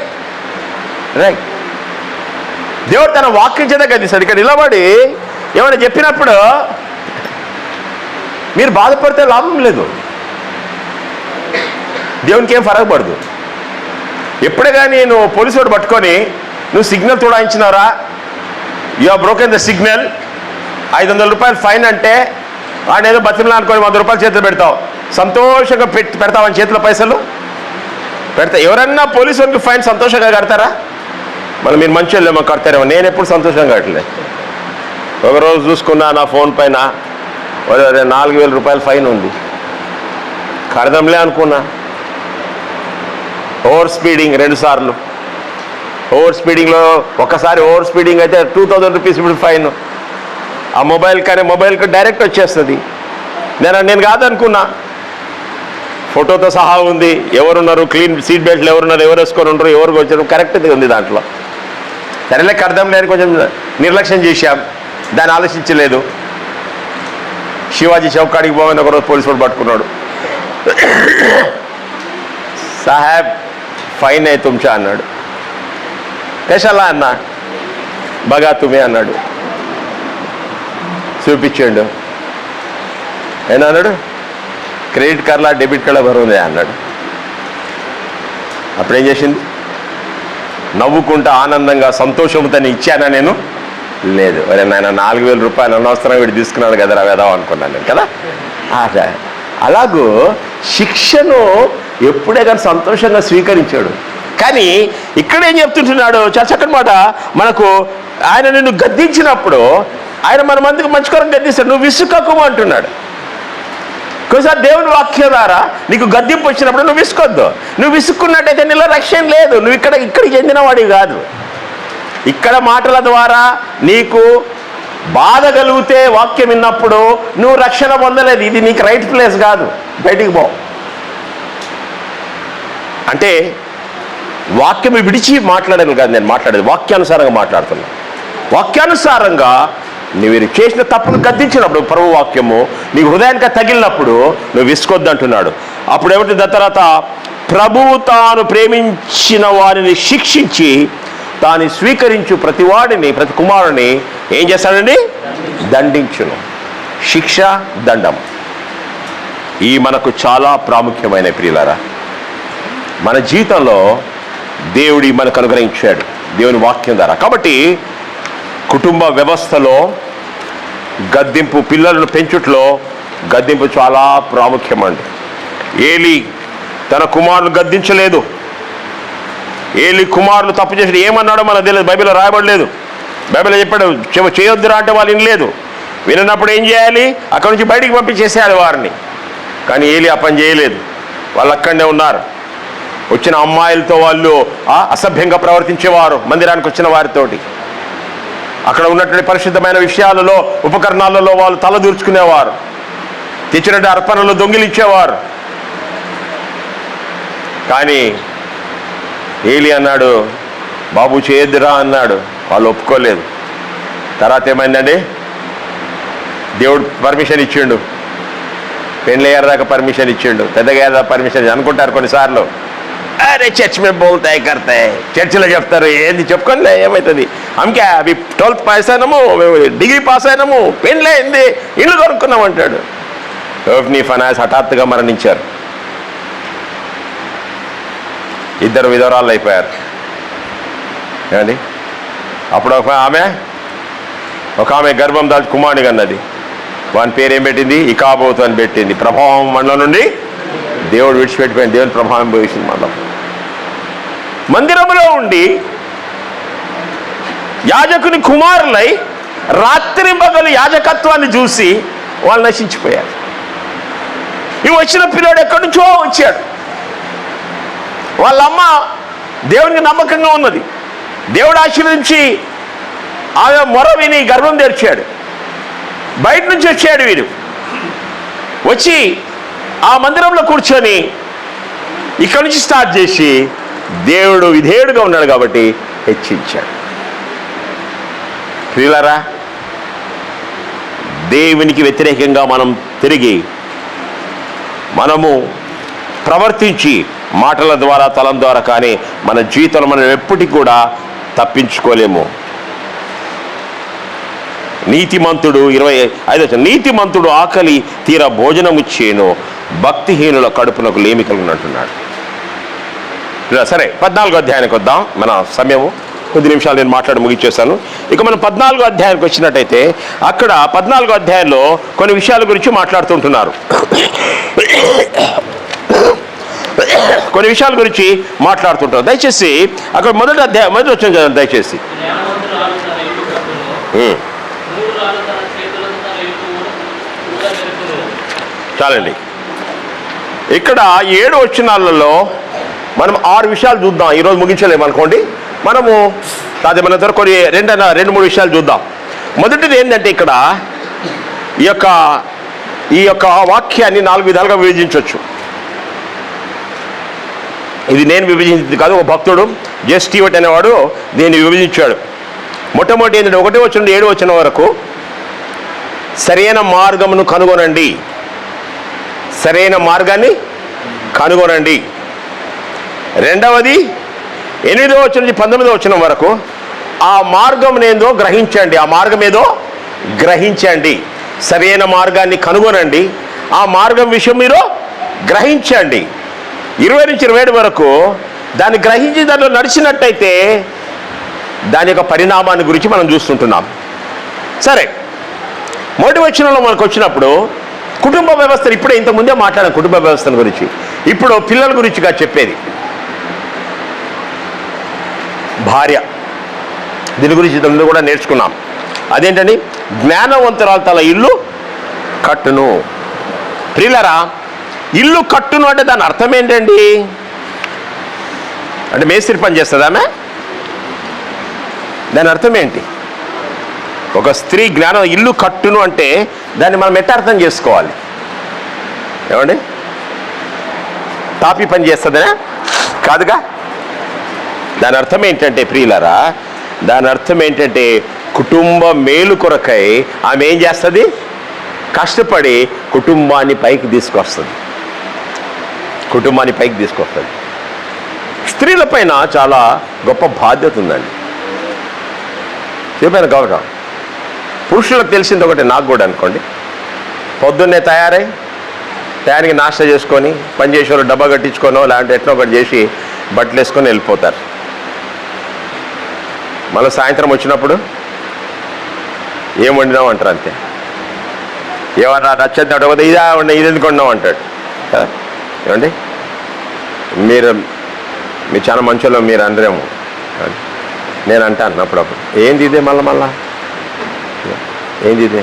దేవుడు తన వాక్యం చేత గద్దిస్తాడు. ఇక్కడ నిలబడి ఏమైనా చెప్పినప్పుడు మీరు బాధపడితే లాభం లేదు, దేవునికి ఏం ఫరక పడదు. ఎప్పుడే కానీ నేను పోలీసు వాడు పట్టుకొని నువ్వు సిగ్నల్ తోడాయించినారా, you have broken the signal, 500 రూపాయలు ఫైన్ అంటే వాడిని ఏదో బతిమలా అనుకోని 100 రూపాయలు చేతిలో పెడతావు, సంతోషంగా పెడతావని చేతిలో పైసలు పెడతా. ఎవరన్నా పోలీసు వాళ్ళకి ఫైన్ సంతోషంగా కడతారా? మనం మీరు మంచి వెళ్ళేమో కడతారేమో. నేను ఎప్పుడు సంతోషంగా కట్టలేదు. ఒకరోజు చూసుకున్నా నా ఫోన్ పైన 4000 రూపాయలు ఫైన్ ఉంది. కడదాంలే అనుకున్నా. ఓవర్ స్పీడింగ్ 2 సార్లు. ఓవర్ స్పీడింగ్లో ఒకసారి ఓవర్ స్పీడింగ్ అయితే 2000 రూపీస్ ఇప్పుడు ఫైన్. ఆ మొబైల్కి డైరెక్ట్ వచ్చేస్తుంది. నేను కాదనుకున్నా. ఫోటోతో సహా ఉంది, ఎవరున్నారు, క్లీన్ సీట్ బెల్ట్లు ఎవరున్నారు, ఎవరు వేసుకొని ఉండరు, ఎవరికి వచ్చారు, కరెక్ట్గా ఉంది దాంట్లో. సరేలే కడదాం లేని కొంచెం నిర్లక్ష్యం చేశాం, దాన్ని ఆలోచించలేదు. శివాజీ చౌకాడికి పోగానే ఒకరోజు పోలీసు వాడు పట్టుకున్నాడు. సాహెబ్ ఫైన్ అయి తుమ్చా అన్నాడు. కేశాలా అన్నా, బగా తుమే అన్నాడు. చూపించాడు. ఏమన్నాడు, క్రెడిట్ కార్డులా డెబిట్ కార్డులా బరువుంది అన్నాడు. అప్పుడేం చేసింది, నవ్వుకుంటా ఆనందంగా సంతోషంతో ఇచ్చానా నేను? లేదు. అరే నాయన 4000 రూపాయలు అనవసరంగా వీడు తీసుకున్నాడు కదరా వేదాం అనుకున్నాను నేను కదా. అలాగూ శిక్షను ఎప్పుడే కానీ సంతోషంగా స్వీకరించాడు. కానీ ఇక్కడ ఏం చెప్తుంటున్నాడు చాలా చక్కటి మాట. మనకు ఆయన నిన్ను గద్దించినప్పుడు ఆయన మన మందికి మంచికరం గద్దిస్తాడు. నువ్వు విసుకకు అంటున్నాడు. ఒకసారి దేవుని వాక్యం ద్వారా నీకు గద్దింపు వచ్చినప్పుడు నువ్వు విసుకొద్దు. నువ్వు విసుక్కున్నట్టయితే నీలో రక్షణ లేదు. నువ్వు ఇక్కడికి చెందిన వాడివి కాదు. ఇక్కడ మాటల ద్వారా నీకు బాధ కలిగితే వాక్యం విన్నప్పుడు నువ్వు రక్షణ పొందలేదు. ఇది నీకు రైట్ ప్లేస్ కాదు. బయటికి పో. అంటే వాక్యం విడిచి మాట్లాడేది కాదు నేను మాట్లాడేది, వాక్యానుసారంగా మాట్లాడుతున్నా. వాక్యానుసారంగా నువ్వు చేసిన తప్పును గద్దించినప్పుడు ప్రభు వాక్యము నీకు హృదయానికి తగిలినప్పుడు నువ్వు విసుకొద్దు అంటున్నాడు. అప్పుడు ఏమిటి దాని తర్వాత, ప్రభువు తాను ప్రేమించిన వారిని శిక్షించి తాను స్వీకరించు ప్రతివాడిని, ప్రతి కుమారుని ఏం చేస్తాడండి, దండించును. శిక్ష, దండం ఈ మనకు చాలా ప్రాముఖ్యమైన ప్రియులారా. మన జీవితంలో దేవుడి మనకు అనుగ్రహించాడు దేవుని వాక్యం ద్వారా. కాబట్టి కుటుంబ వ్యవస్థలో గద్దింపు, పిల్లలను పెంచుట్లో గద్దింపు చాలా ప్రాముఖ్యమండి. ఏలీ తన కుమారులు గద్దించలేదు. ఏలీ కుమారులు తప్పు చేసి ఏమన్నాడో మనకు తెలియదు, బైబిల్లో రాయబడలేదు. బైబిల్లో చెప్పాడు చేయొద్దురా అంటే వాళ్ళు వినలేదు. వినప్పుడు ఏం చేయాలి, అక్కడి నుంచి బయటికి పంపించేసేయాలి వారిని. కానీ ఏలీ ఆ పని చేయలేదు. వాళ్ళు అక్కడనే ఉన్నారు. వచ్చిన అమ్మాయిలతో వాళ్ళు అసభ్యంగా ప్రవర్తించేవారు. మందిరానికి వచ్చిన వారితోటి అక్కడ ఉన్నటువంటి పరిశుద్ధమైన విషయాలలో, ఉపకరణాలలో వాళ్ళు తలదూర్చుకునేవారు. తెచ్చినట్టు అర్పణలు దొంగిలించేవారు. కానీ ఏలీ అన్నాడు, బాబు చేయొద్దురా అన్నాడు. వాళ్ళు ఒప్పుకోలేదు. తర్వాత ఏమైందండి, దేవుడు పర్మిషన్ ఇచ్చిండు. పెళ్ళయ్యారు పర్మిషన్ ఇచ్చిండు, పెద్దగా పర్మిషన్ అనుకుంటారు కొన్నిసార్లు. అరే చర్చ్ మేము బోల్తాయి కడతాయి, చర్చిలో చెప్తారు, ఏంది చెప్పుకోలే ఏమవుతుంది, అమ్కే అవి 12th పాస్ అయినాము, డిగ్రీ పాస్ అయినాము, పెళ్ళయింది, ఇల్లు కొనుక్కున్నాం అంటాడు. హోఫ్నీ ఫనాస్ హఠాత్తుగా మరణించారు. 2 విధవరాళ్ళు అయిపోయారు. ఏమండి, అప్పుడు ఒక ఆమె గర్భం దాల్చి కుమారుడిగా అన్నది. వాని పేరు ఏం పెట్టింది, ఇకాబోతు అని పెట్టింది. ప్రభావం మనలో నుండి దేవుడు విడిచిపెట్టిపోయింది. దేవుని ప్రభావం పోయింది. మనలో మందిరంలో ఉండి యాజకుని కుమారులై రాత్రి పగలు యాజకత్వాన్ని చూసి వాళ్ళు నశించిపోయారు. ఇవి వచ్చిన పిల్లోడు ఎక్కడి నుంచో వచ్చాడు. వాళ్ళమ్మ దేవునికి నమ్మకంగా ఉన్నది. దేవుడు ఆశీర్వదించి ఆమె మొర విని గర్భం తెరిచాడు. బయట నుంచి వచ్చాడు వీడు. వచ్చి ఆ మందిరంలో కూర్చొని ఇక్కడి నుంచి స్టార్ట్ చేసి దేవుడు విధేయుడుగా ఉన్నాడు కాబట్టి హెచ్చించాడు. ప్రియులారా, దేవునికి వ్యతిరేకంగా మనం తిరిగి మనము ప్రవర్తించి మాటల ద్వారా, తలం ద్వారా కానీ మన జీవితంలో మనం ఎప్పటికీ కూడా తప్పించుకోలేము. నీతిమంతుడు 25 నీతిమంతుడు ఆకలి తీర భోజనము చేయను, భక్తిహీనుల కడుపునకు లేమి కలుగునంటున్నాడు. సరే 14వ అధ్యాయానికి వద్దాం. మన సమయము కొద్ది నిమిషాలు నేను మాట్లాడి ముగిచ్చేస్తాను. ఇక మనం 14వ అధ్యాయానికి వచ్చినట్టయితే అక్కడ 14వ అధ్యాయంలో కొన్ని విషయాల గురించి మాట్లాడుతుంటున్నారు. కొన్ని విషయాల గురించి మాట్లాడుతుంటారు. దయచేసి అక్కడ మొదటి వచ్చిన చదవండి దయచేసి. చాలండి. ఇక్కడ 7 వచనాలలో మనం 6 విషయాలు చూద్దాం. ఈరోజు ముగించలేము అనుకోండి. మనము మన దగ్గర కొన్ని 2-3 విషయాలు చూద్దాం. మొదటిది ఏంటంటే ఇక్కడ ఈ యొక్క వాక్యాన్ని 4 విధాలుగా విభజించవచ్చు. ఇది నేను విభజించింది కాదు, ఒక భక్తుడు స్టీవర్ట్ అనేవాడు దీన్ని విభజించాడు. మొట్టమొదటి ఏంటంటే 1వ వచనం నుండి 7వ వచనం వరకు సరైన మార్గమును కనుగొనండి, సరైన మార్గాన్ని కనుగొనండి. రెండవది 8వ వచనం నుంచి 19వ వచనం వరకు ఆ మార్గం ఏందో గ్రహించండి, ఆ మార్గం ఏదో గ్రహించండి. సరైన మార్గాన్ని కనుగొనండి, ఆ మార్గం విషయం మీరు గ్రహించండి. 20 నుంచి 27 వరకు దాన్ని గ్రహించి దాంట్లో నడిచినట్టయితే దాని యొక్క పరిణామాన్ని గురించి మనం చూస్తుంటున్నాం. సరే, మొదటి వచనంలో మనకు వచ్చినప్పుడు కుటుంబ వ్యవస్థను ఇప్పుడే ఇంతకుముందే మాట్లాడాం. కుటుంబ వ్యవస్థల గురించి ఇప్పుడు పిల్లల గురించిగా చెప్పేది. భార్య, దీని గురించి ఇంతకుముందు కూడా నేర్చుకున్నాం. అదేంటని జ్ఞానవంతురాలు తన ఇల్లు కట్టును. ప్రియులారా, ఇల్లు కట్టును అంటే దాని అర్థం ఏంటండి? అంటే మేస్త్రి పని చేస్తుందామె? దాని అర్థం ఏంటి? ఒక స్త్రీ జ్ఞానం ఇల్లు కట్టును అంటే దాన్ని మనం ఎట్లా అర్థం చేసుకోవాలి? ఏమండి, తాపి పని చేస్తుందనే కాదుగా. దాని అర్థం ఏంటంటే ప్రియులారా, దాని అర్థం ఏంటంటే కుటుంబ మేలు కొరకై ఆమె ఏం చేస్తుంది? కష్టపడి కుటుంబాన్ని పైకి తీసుకొస్తుంది. కుటుంబాన్ని పైకి తీసుకొస్తుంది. స్త్రీల పైన చాలా గొప్ప బాధ్యత ఉందండి. చెప్పాను కాబట్టి పురుషులకు తెలిసింది ఒకటి, నాకు కూడా అనుకోండి. పొద్దున్నే టయానికి నాష్టా చేసుకొని పని చేసేవాళ్ళు డబ్బా కట్టించుకోనో లేదంటే ఎట్నో ఒకటి చేసి బట్టలు వేసుకొని వెళ్ళిపోతారు. మళ్ళీ సాయంత్రం వచ్చినప్పుడు ఏం వండినావు అంటారు. అంతే. ఏమన్నా నచ్చండి అడగదు, ఇదా ఉండి ఇది ఎందుకు వండినావు అంటాడు. ఏమండి, మీరు చాలా మంచోళ్ళు మీరు అందరేమో. నేను అంటాను అప్పుడప్పుడు, ఏంది ఇదే మళ్ళా ఏంది ఇదే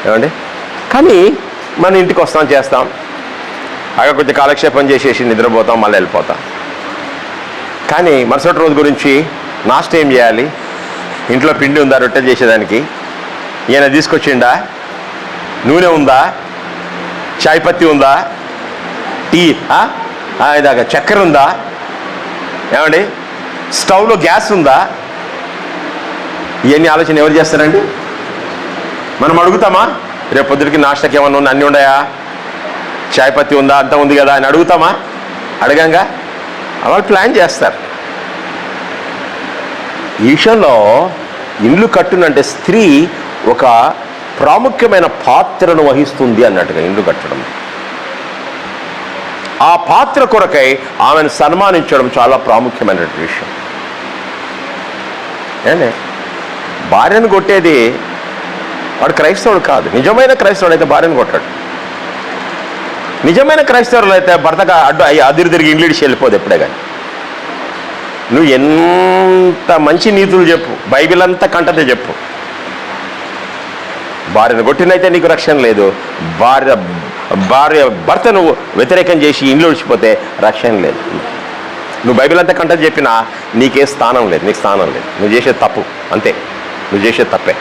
ఏమండి. కానీ మన ఇంటికి వస్తాం, చేస్తాం, అక్కడ కొంచెం కాలక్షేపం చేసేసి నిద్రపోతాం, మళ్ళీ వెళ్ళిపోతాం. కానీ మరుసటి రోజు గురించి నాస్ట్ ఏం చేయాలి? ఇంట్లో పిండి ఉందా రొట్టె చేసేదానికి? ఈయన తీసుకొచ్చిండా? నూనె ఉందా? చాయ్ పత్తి ఉందా? టీ ఇదాక చక్కెర ఉందా? ఏమండి, స్టవ్లో గ్యాస్ ఉందా? ఇవన్నీ ఆలోచన ఎవరు చేస్తారండి? మనం అడుగుతామా? రేపు పొద్దుటికి నాష్టకి ఏమన్నా ఉంది, అన్నీ ఉన్నాయా, చాయ్ పత్తి ఉందా, అంతా ఉంది కదా అని అడుగుతామా? అడగంగా. వాళ్ళు ప్లాన్ చేస్తారు. ఈ విషయంలో ఇల్లు కట్టునంటే స్త్రీ ఒక ప్రాముఖ్యమైన పాత్రను వహిస్తుంది అన్నట్టుగా ఇల్లు కట్టడం. ఆ పాత్ర కొరకై ఆమెను సన్మానించడం చాలా ప్రాముఖ్యమైన విషయం. ఏనే భార్యను కొట్టేది వాడు క్రైస్తవుడు కాదు. నిజమైన క్రైస్తవుడు అయితే భార్యను కొట్టాడు. నిజమైన క్రైస్తవులు అయితే భర్తగా అదిరి తిరిగి ఇంగ్లీష్ వెళ్ళిపోదు ఎప్పుడే. కానీ నువ్వు ఎంత మంచి నీతులు చెప్పు, బైబిల్ అంతా కంటతే చెప్పు, భార్యను కొట్టినైతే నీకు రక్షణ లేదు. భర్త నువ్వు వ్యతిరేకం చేసి ఇంట్లో విడిచిపోతే రక్షణ లేదు. నువ్వు బైబిల్ అంతా కంటది చెప్పినా నీకే స్థానం లేదు, నీకు స్థానం లేదు. నువ్వు చేసేది తప్పు, అంతే. నువ్వు చేసేది తప్పే,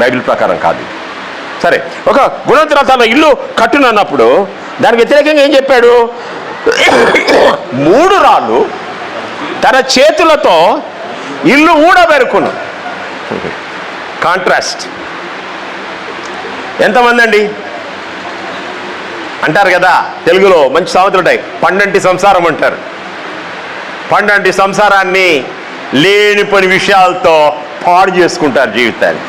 బైబిల్ ప్రకారం కాదు. సరే, ఒక గుణవంతురాలు తన ఇల్లు కట్టునన్నప్పుడు దానికి వ్యతిరేకంగా ఏం చెప్పాడు? 3 రాళ్ళు తన చేతులతో ఇల్లు ఊడబెరుకును. కాంట్రాస్ట్. ఎంతమంది అండి అంటారు కదా, తెలుగులో మంచి సామెతలు ఉంటాయి, పండంటి సంసారం అంటారు. పండంటి సంసారాన్ని లేనిపోని విషయాలతో పాడు చేసుకుంటారు జీవితాన్ని.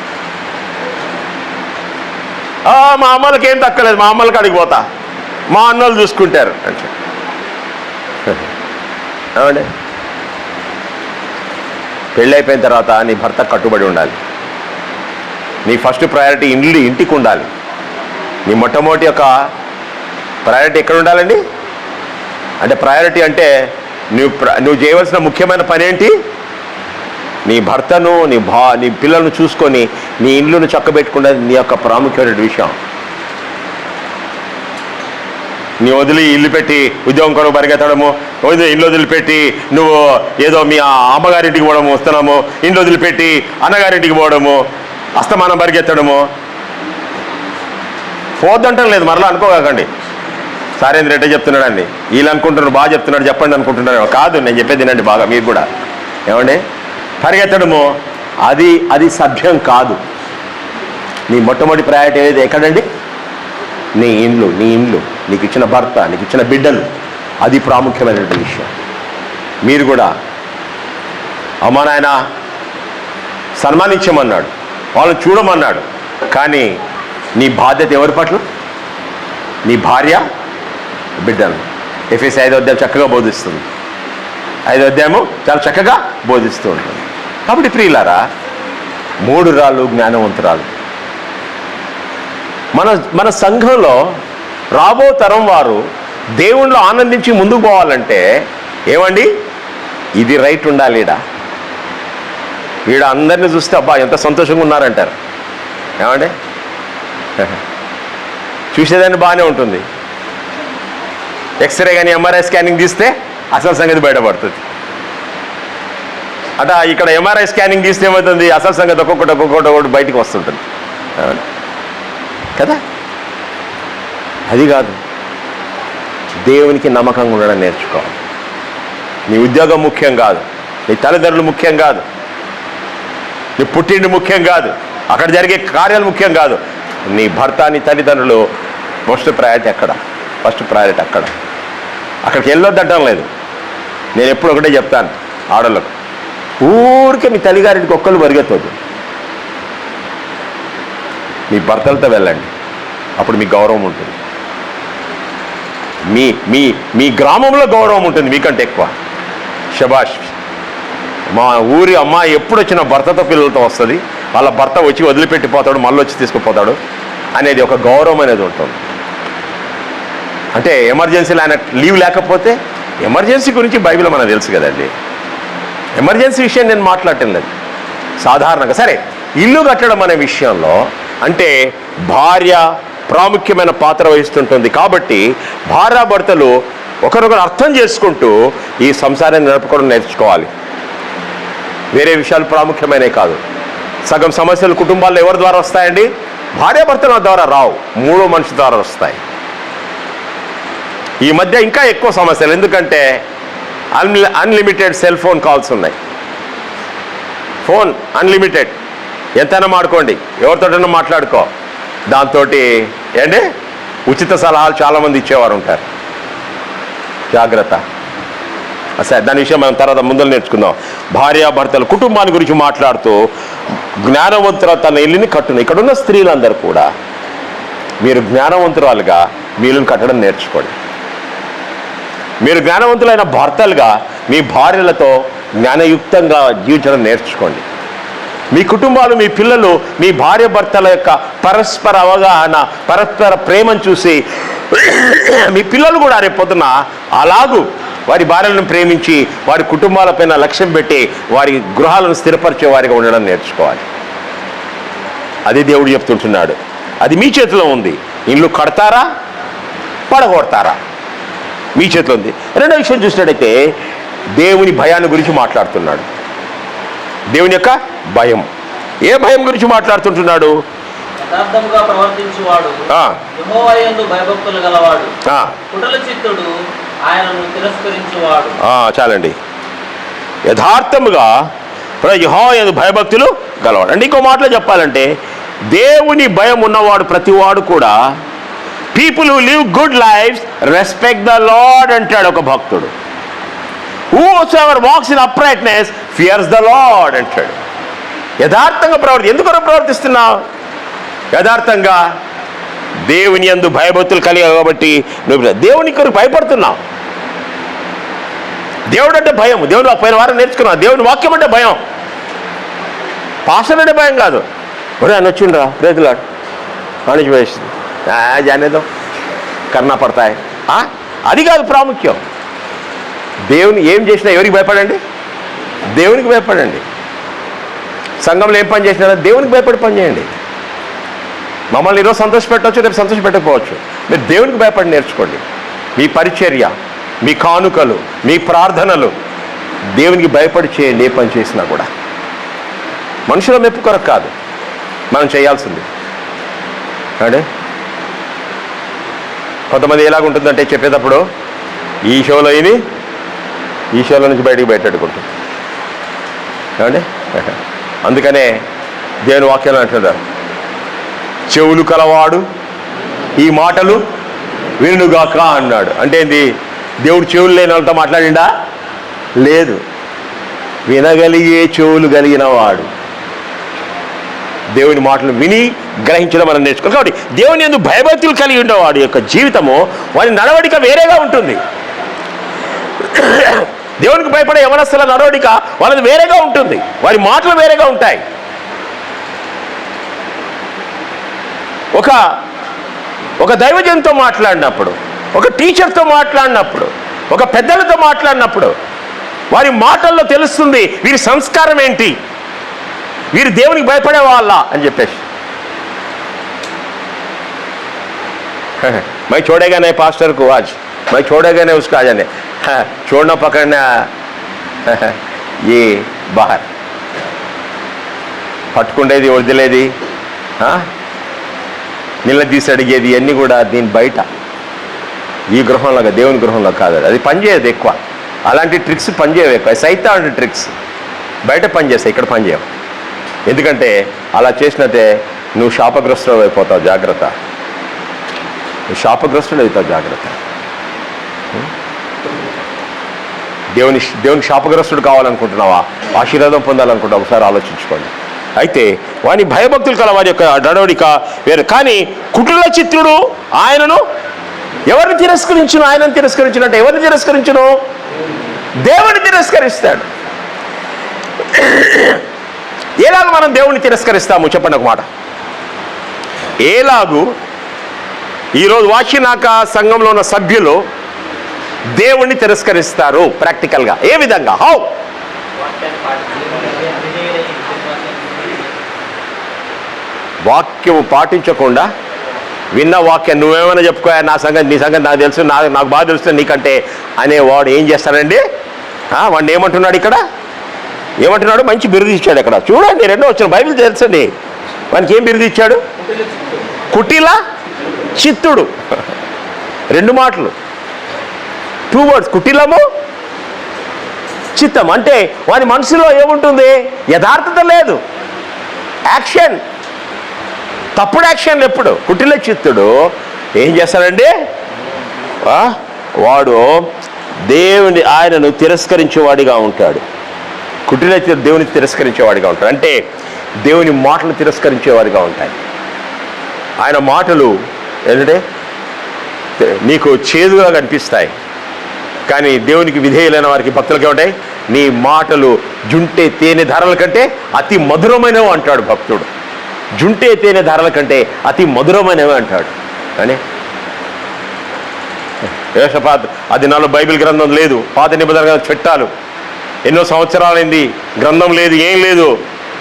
మా అమ్మలకి ఏం తక్కలేదు, మా అమ్మలకి అడిగిపోతా, మా అన్నోళ్ళు చూసుకుంటారు అంటే. అవునండి, పెళ్ళి అయిపోయిన తర్వాత నీ భర్త కట్టుబడి ఉండాలి. నీ ఫస్ట్ ప్రయారిటీ ఇంటికి ఉండాలి. నీ మొట్టమొదటి యొక్క ప్రయారిటీ ఎక్కడ ఉండాలండి? అంటే ప్రయారిటీ అంటే నువ్వు చేయవలసిన ముఖ్యమైన పని ఏంటి? నీ భర్తను నీ పిల్లలను చూసుకొని నీ ఇల్లును చక్కబెట్టుకున్నది నీ యొక్క ప్రాముఖ్యమైన విషయం. నీ వదిలి ఇల్లు పెట్టి ఉద్యోగం కొరకు పరిగెత్తడము, ఇల్లు వదిలిపెట్టి నువ్వు ఏదో మీ అమ్మగారింటికి పోవడము, వస్తున్నాము ఇంట్లో వదిలిపెట్టి అన్నగారింటికి పోవడము, అస్తమానం పరిగెత్తడము. పోద్దంటం లేదు, మరలా అనుకోకండి. సారేంద్ర రెడ్డి చెప్తున్నాడండి, వీళ్ళు అనుకుంటున్నారు బాగా చెప్తున్నాడు చెప్పండి అనుకుంటున్నారు. కాదు, నేను చెప్పేది తినండి బాగా మీరు కూడా. ఏమండి? పరిగెత్తడము అది సభ్యం కాదు. నీ మొట్టమొదటి ప్రయారిటీ ఏది ఎక్కడండి? నీ ఇండ్లు, నీకు ఇచ్చిన భర్త, నీకు ఇచ్చిన బిడ్డలు, అది ప్రాముఖ్యమైనటువంటి విషయం. మీరు కూడా అమ్మా నాయన సన్మానించమన్నాడు, వాళ్ళని చూడమన్నాడు, కానీ నీ బాధ్యత ఎవరి పట్ల? నీ భార్య, బిడ్డలు. ఎఫెసీ 5వ అధ్యాయం చక్కగా బోధిస్తుంది. 5వ అధ్యాయము చాలా చక్కగా బోధిస్తూ ఉంటుంది. కాబట్టి ప్రియులారా, 3 రాళ్ళు జ్ఞానవంతురాలు. మన సంఘంలో రాబో తరం వారు దేవుణ్ణిలో ఆనందించి ముందుకు పోవాలంటే ఏమండి? ఇది రైట్ ఉండాలి. ఈడ అందరినీ చూస్తే అబ్బా ఎంత సంతోషంగా ఉన్నారంటారు. ఏమండి? చూసేదాన్ని బాగానే ఉంటుంది. ఎక్స్రే కానీ ఎంఆర్ఐ స్కానింగ్ తీస్తే అసలు సంగతి బయటపడుతుంది. అట ఇక్కడ ఎంఆర్ఐ స్కానింగ్ తీస్తే ఏమవుతుంది? అసలు సంగతి ఒక్కొక్కటి బయటికి వస్తుంటుంది కదా. అది కాదు, దేవునికి నమ్మకంగా ఉండడం నేర్చుకోవాలి. నీ ఉద్యోగం ముఖ్యం కాదు, నీ తల్లిదండ్రులు ముఖ్యం కాదు, నీ పుట్టింటి ముఖ్యం కాదు, అక్కడ జరిగే కార్యాలు ముఖ్యం కాదు. నీ భర్త, నీ తల్లిదండ్రులు ఫస్ట్ ప్రయారిటీ అక్కడ. అక్కడికి వెళ్ళొద్దంటం లేదు. నేను ఎప్పుడు ఒకటే చెప్తాను ఆడవాళ్ళకు, ఊరికే మీ తల్లిగారింటికి ఒక్కళ్ళు పరిగెత్తవద్దు. మీ భర్తలతో వెళ్ళండి, అప్పుడు మీకు గౌరవం ఉంటుంది. మీ గ్రామంలో గౌరవం ఉంటుంది మీకంటే ఎక్కువ. శబాష్, మా ఊరి అమ్మాయి ఎప్పుడు వచ్చినా భర్తతో పిల్లలతో వస్తుంది, వాళ్ళ భర్త వచ్చి వదిలిపెట్టిపోతాడు, మళ్ళీ వచ్చి తీసుకుపోతాడు అనేది ఒక గౌరవం అనేది ఉంటుంది. అంటే ఎమర్జెన్సీలో ఆయన లీవ్ లేకపోతే, ఎమర్జెన్సీ గురించి బైబిల్ మనకు తెలుసు కదండి. ఎమర్జెన్సీ విషయం నేను మాట్లాడటం లేదు, సాధారణంగా. సరే, ఇల్లు కట్టడం అనే విషయంలో అంటే భార్య ప్రాముఖ్యమైన పాత్ర వహిస్తుంటుంది. కాబట్టి భార్యాభర్తలు ఒకరొకరు అర్థం చేసుకుంటూ ఈ సంసారాన్ని నడుపుకోవడం నేర్చుకోవాలి. వేరే విషయాలు ప్రాముఖ్యమైనవి కాదు. సగం సమస్యలు కుటుంబాల్లో ఎవరి ద్వారా వస్తాయండి? భార్యాభర్తల ద్వారా రావు, 3వ మనిషి ద్వారా వస్తాయి. ఈ మధ్య ఇంకా ఎక్కువ సమస్యలు, ఎందుకంటే అన్లిమిటెడ్ సెల్ ఫోన్ కాల్స్ ఉన్నాయి. ఫోన్ అన్లిమిటెడ్, ఎంతైనా మాడుకోండి, ఎవరితోటైనా మాట్లాడుకో. దాంతో ఏంటి ఉచిత సలహాలు చాలామంది ఇచ్చేవారు ఉంటారు. జాగ్రత్త. సరే, దాని విషయం మనం తర్వాత ముందు నేర్చుకుందాం. భార్యాభర్తలు కుటుంబాన్ని గురించి మాట్లాడుతూ జ్ఞానవంతుల తన ఇల్లుని కట్టును. ఇక్కడున్న స్త్రీలందరూ కూడా మీరు జ్ఞానవంతురాలుగా మీ ఇల్లుని కట్టడం నేర్చుకోండి. మీరు జ్ఞానవంతులైన భర్తలుగా మీ భార్యలతో జ్ఞానయుక్తంగా జీవించడం నేర్చుకోండి. మీ కుటుంబాలు, మీ పిల్లలు మీ భార్య భర్తల యొక్క పరస్పర అవగాహన, పరస్పర ప్రేమను చూసి మీ పిల్లలు కూడా రేపొద్దున అలాగూ వారి భార్యలను ప్రేమించి వారి కుటుంబాలపైన లక్ష్యం పెట్టి వారి గృహాలను స్థిరపరిచే వారిగా ఉండడం నేర్చుకోవాలి. అది దేవుడు చెప్తుంటున్నాడు. అది మీ చేతిలో ఉంది. ఇల్లు కడతారా, పడగొడతారా, మీ చేతిలో ఉంది. రెండో విషయం చూసినట్టయితే దేవుని భయాన్ని గురించి మాట్లాడుతున్నాడు. దేవుని యొక్క భయం. ఏ భయం గురించి మాట్లాడుతుంటున్నాడు? యథార్థముగా ప్రవర్తించువాడు, యెహోవా యందు భయభక్తులు గలవాడు, కుటిల చిత్తుడు ఆయనను తిరస్కరించువాడు. చాలండి. యథార్థముగా యెహోవా యందు భయభక్తులు గలవాడు అంటే ఇంకో మాటలో చెప్పాలంటే దేవుని భయం ఉన్నవాడు ప్రతివాడు కూడా, people who live good life respect the lord అంటాడు ఒక భక్తుడు. Whosoever walks in uprightness fears the Lord అంటాడు. యథార్థంగా ఎందుకు ప్రవర్తిస్తున్నావు? యథార్థంగా దేవుని యందు భయభక్తులు కలిగావు కాబట్టి నువ్వు దేవుని కొరకు భయపడుతున్నావు. దేవుడు అంటే భయం. దేవుడు పోయిన వారం నేర్చుకున్నావు. దేవుని వాక్యం అంటే భయం. పాస్టర్ అంటే భయం కాదు. ఒరే అని వచ్చిండ్రా ప్రేతులాడు అని వేసింది జానేదో కర్ణా పడతాయి. అది కాదు ప్రాముఖ్యం. దేవుని ఏం చేసినా ఎవరికి భయపడండి? దేవునికి భయపడండి. సంఘంలో ఏం పని చేసినా దేవునికి భయపడి పని చేయండి. మమ్మల్ని ఈరోజు సంతోష పెట్టవచ్చు, రేపు సంతోష పెట్టకపోవచ్చు. మీరు దేవునికి భయపడి నేర్చుకోండి. మీ పరిచర్య, మీ కానుకలు, మీ ప్రార్థనలు దేవునికి భయపడి చేయండి. ఏ పని చేసినా కూడా మనుషుల మెప్పు కొరకు కాదు మనం చేయాల్సింది. అంటే కొంతమంది ఎలాగుంటుందంటే చెప్పేటప్పుడు ఈ షోలో ఇది ఈ షోలో నుంచి బయటికి బయటెట్టుకుంటుంది. ఏమండి? అందుకనే దేవుని వాక్యాలు అంటున్నారు, చెవులు కలవాడు ఈ మాటలు వినుగాక అన్నాడు. అంటే ఏంది? దేవుడు చెవులు లేని వాళ్ళతో మాట్లాడిండా? లేదు. వినగలిగే చెవులు కలిగిన వాడు దేవుని మాటలు విని గ్రహించడం మనం నేర్చుకోవాలి. కాబట్టి దేవుని యందు భయభక్తులు కలిగి ఉండేవాడి యొక్క జీవితము, వారి నడవడిక వేరేగా ఉంటుంది. దేవునికి భయపడే యవనస్తుల నడవడిక వాళ్ళది వేరేగా ఉంటుంది, వారి మాటలు వేరేగా ఉంటాయి. ఒక దైవజనంతో మాట్లాడినప్పుడు, ఒక టీచర్తో మాట్లాడినప్పుడు, ఒక పెద్దలతో మాట్లాడినప్పుడు వారి మాటల్లో తెలుస్తుంది వీరి సంస్కారం ఏంటి, వీరు దేవునికి భయపడే వాళ్ళ అని చెప్పేసి. मैं छोड़ेगा नहीं पास्टर को आज, मैं छोड़ेगा नहीं उसको आज नहीं, छोड़ना पकड़ना ये बाहर, పట్టుకుండేది వదిలేది నిలదీసి అడిగేది అన్నీ కూడా దీని బయట, ఈ గృహంలాగా దేవుని గృహంలో కాదు. అది పనిచేయదు ఎక్కువ. అలాంటి ట్రిక్స్ పనిచేయవు ఎక్కువ. సైతాన్ ట్రిక్స్ బయట పనిచేస్తాయి, ఇక్కడ పనిచేయవు. ఎందుకంటే అలా చేసినట్టే నువ్వు శాపగ్రస్తుడు అయిపోతావు. జాగ్రత్త, నువ్వు శాపగ్రస్తుడు అవుతావు. జాగ్రత్త. దేవుని శాపగ్రస్తుడు కావాలనుకుంటున్నావా, ఆశీర్వాదం పొందాలనుకుంటున్నావు? ఒకసారి ఆలోచించుకోండి. అయితే వాని భయభక్తులు కల వారి యొక్క నడవడిక వేరు. కానీ కుటుల చిత్తుడు ఆయనను ఎవరిని తిరస్కరించును? ఆయనను తిరస్కరించినట్టు ఎవరిని తిరస్కరించును? దేవుని తిరస్కరిస్తాడు. ఎలాగ మనం దేవుని తిరస్కరిస్తాము చెప్పండి ఒక మాట. ఎలాగూ ఈరోజు వాక్యనాక సంఘంలో ఉన్న సభ్యులు దేవుణ్ణి తిరస్కరిస్తారు ప్రాక్టికల్గా. ఏ విధంగా? హౌ? వాక్యము పాటించకుండా విన్న వాక్యం నువ్వేమైనా చెప్పుకోయా, నా సంగతి నీ సంగతి నాకు తెలుసు, నాకు బాగా తెలుస్తుంది నీకంటే అనేవాడు ఏం చేస్తాడండి? వాడిని ఏమంటున్నాడు ఇక్కడ? ఏమంటున్నాడు? మంచి బిరుదు ఇచ్చాడు. అక్కడ చూడండి, రెండో వచ్చిన బైబిల్ తెలుసండి. వానికి ఏం బిరుదు ఇచ్చాడు? కుటిల చిత్తుడు. 2 మాటలు, 2 words, కుటిలము చిత్తం. అంటే వాని మనసులో ఏముంటుంది? యథార్థత లేదు, యాక్షన్, తప్పుడు యాక్షన్లు. ఎప్పుడు కుటిల చిత్తుడు ఏం చేస్తాడండి? వాడు దేవుని ఆయనను తిరస్కరించేవాడిగా ఉంటాడు. కుటిల చిత్తుడు దేవుని తిరస్కరించేవాడిగా ఉంటాడు. అంటే దేవుని మాటలు తిరస్కరించేవాడిగా ఉంటాయి. ఆయన మాటలు ఏంటంటే నీకు చేదుగా కనిపిస్తాయి, కానీ దేవునికి విధేయులైన వారికి భక్తులకి ఉంటాయి. నీ మాటలు జుంటే తేనె ధారల కంటే అతి మధురమైనవి అంటాడు భక్తుడు. జుంటే తేనె ధారల కంటే అతి మధురమైనవి అంటాడు. కానీ యోషపాత్ ఆ దినాల్లో బైబిల్ గ్రంథం లేదు, పాత నిబంధన చట్టాలు, ఎన్నో సంవత్సరాలైంది, గ్రంథం లేదు, ఏం లేదు.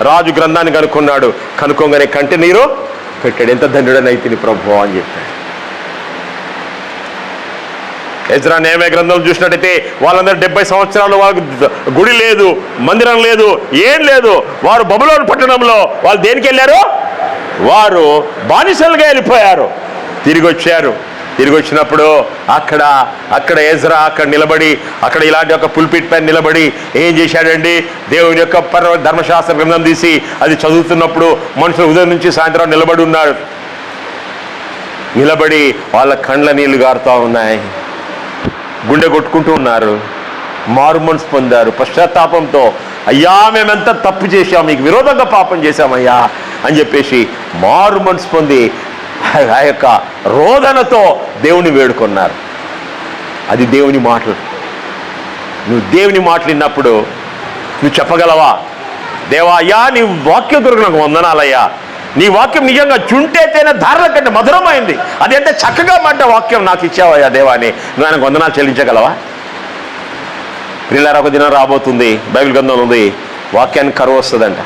రాజు గ్రంథాన్ని కనుక్కున్నాడు, కనుక్కోగానే కంటి నీరు పెట్టాడు. ఎంత ధన్యుడనైతిని ప్రభు అని చెప్పాడు. ఎజ్రా నేమే గ్రంథం చూసినట్టయితే వాళ్ళందరూ 70 సంవత్సరాలు వాళ్ళకు గుడి లేదు, మందిరం లేదు, ఏం లేదు. వారు బబులోను పట్టణంలో వాళ్ళు దేనికి వెళ్ళారు? వారు బానిసలుగా వెళ్ళిపోయారు. తిరిగి వచ్చారు. తిరిగి వచ్చినప్పుడు అక్కడ ఎజ్రా అక్కడ నిలబడి, అక్కడ ఇలాంటి ఒక పుల్పిట్ పైన నిలబడి ఏం చేశాడండి? దేవుని యొక్క ధర్మశాస్త్ర గ్రంథం తీసి అది చదువుతున్నప్పుడు మనుషులు ఉదయం నుంచి సాయంత్రం నిలబడి ఉన్నారు. నిలబడి వాళ్ళ కండ్ల నీళ్లు గారుతూ ఉన్నాయి, గుండె కొట్టుకుంటూ ఉన్నారు, మారు మనసు పొందారు పశ్చాత్తాపంతో. అయ్యా మేమెంత తప్పు చేశాం, మీకు విరోధంగా పాపం చేశామయ్యా అని చెప్పేసి మారు మనసు పొంది ఆ యొక్క రోదనతో దేవుని వేడుకున్నారు. అది దేవుని మాటలు. నువ్వు దేవుని మాటలు విన్నప్పుడు నువ్వు చెప్పగలవా? దేవా అయ్యా నీ వాక్యం దొరికి నాకు వందనాలయ్యా, నీ వాక్యం నిజంగా చుంటైతేనే ధారల కంటే మధురమైంది, అదంటే చక్కగా మాట వాక్యం నాకు ఇచ్చావయ్యా దేవా అని నువ్వు ఆయనకు వందనాలు చెల్లించగలవా? ప్రియులారా, ఒక దినం రాబోతుంది, బైబిల్ గ్రంథంలో ఉంది, వాక్యానికి కరువు వస్తుందంట.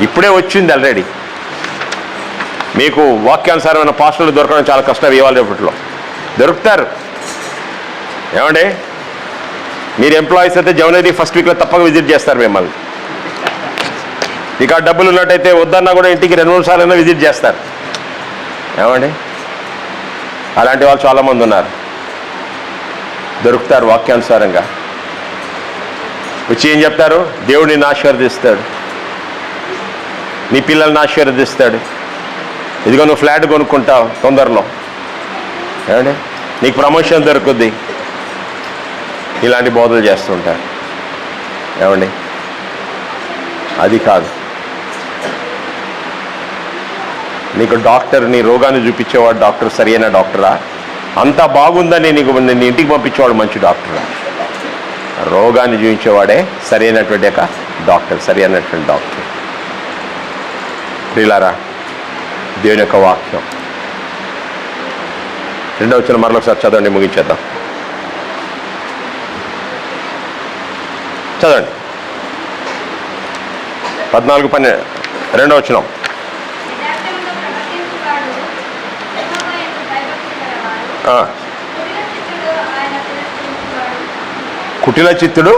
ఇప్పుడే వచ్చింది ఆల్రెడీ. మీకు వాక్యానుసారమైన పాస్టర్లు దొరకడం చాలా కష్టం ఇవాళ రేపట్లో. దొరుకుతారు ఏమండి? మీరు ఎంప్లాయీస్ అయితే జనవరి ఫస్ట్ వీక్లో తప్పక విజిట్ చేస్తారు మిమ్మల్ని. ఇక డబ్బులు ఉన్నట్టయితే వద్దన్నా కూడా ఇంటికి 2-3 సార్లు విజిట్ చేస్తారు. ఏమండి? అలాంటి వాళ్ళు చాలామంది ఉన్నారు. దొరుకుతారు వాక్యానుసారంగా వచ్చి ఏం చెప్తారు? దేవుడు నిన్ను ఆశీర్వదిస్తాడు, నీ పిల్లల్ని ఆశీర్వదిస్తాడు, ఇదిగో నువ్వు ఫ్లాట్ కొనుక్కుంటావు తొందరలో, ఏమండి నీకు ప్రమోషన్ దొరుకుద్ది. ఇలాంటి బోధలు చేస్తుంటారు. ఏమండి? అది కాదు. నీకు డాక్టర్ నీ రోగాన్ని చూపించేవాడు డాక్టర్ సరైన డాక్టరా? అంతా బాగుందని నీకు నిన్ను ఇంటికి పంపించేవాడు మంచి డాక్టరా? రోగాన్ని చూపించేవాడే సరైనటువంటి యొక్క డాక్టర్, సరైనటువంటి డాక్టర్. ప్రియులారా, దేవుని యొక్క వాక్యం 2వ వచనం మరొకసారి చదవండి, ముగించేద్దాం. చదవండి 14-12 2వ వచనం. కుటిల చిత్తుడు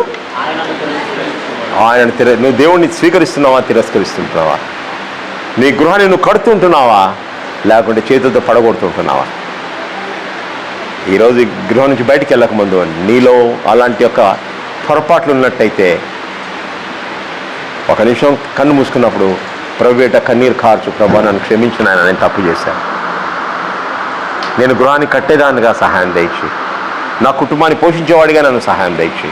ఆయన నువ్వు దేవుణ్ణి స్వీకరిస్తున్నావా, తిరస్కరిస్తుంటున్నావా? నీ గృహాన్ని నువ్వు కడుతుంటున్నావా, లేకుంటే చేతులతో పడగొడుతుంటున్నావా? ఈరోజు గృహం నుంచి బయటికి వెళ్ళకముందు నీలో అలాంటి యొక్క పొరపాట్లు ఉన్నట్టయితే ఒక నిమిషం కన్ను మూసుకున్నప్పుడు ప్రభువేట కన్నీరు కార్చు, ప్రభా నన్ను క్షమించిన ఆయన, నేను తప్పు చేశాను, నేను గృహాన్ని కట్టేదానిగా సహాయం దయచి, నా కుటుంబాన్ని పోషించేవాడిగా నన్ను సహాయం దయచి,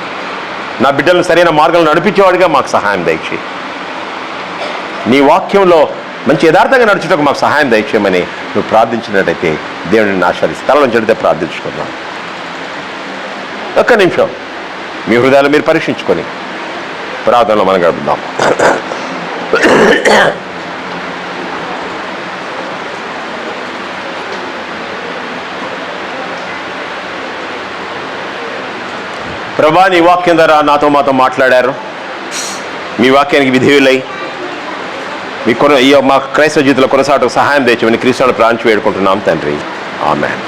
నా బిడ్డలను సరైన మార్గంలో నడిపించేవాడిగా మాకు సహాయం దయచి, నీ వాక్యంలో మంచి యథార్థంగా నడుచుటకు మాకు సహాయం దయచేయమని నువ్వు ప్రార్థించినట్టయితే దేవుడిని ఆశీర్వదిస్తాను. తల నుంచి అడిగితే ప్రార్థించుకుందాం. ఒక్క నిమిషం మీ హృదయాలు మీరు పరీక్షించుకొని ప్రార్థనలో మనం గడుపుదాం. ప్రభా, నీ వాక్యం ద్వారా నాతో మాతో మాట్లాడారు. మీ వాక్యానికి విధేయులై మీ మా క్రైస్తవ జీవితంలో కొనసాగటకు సహాయం తెచ్చమని క్రీస్తును ప్రార్థించి వేడుకుంటున్నాం తండ్రి. ఆమేన్.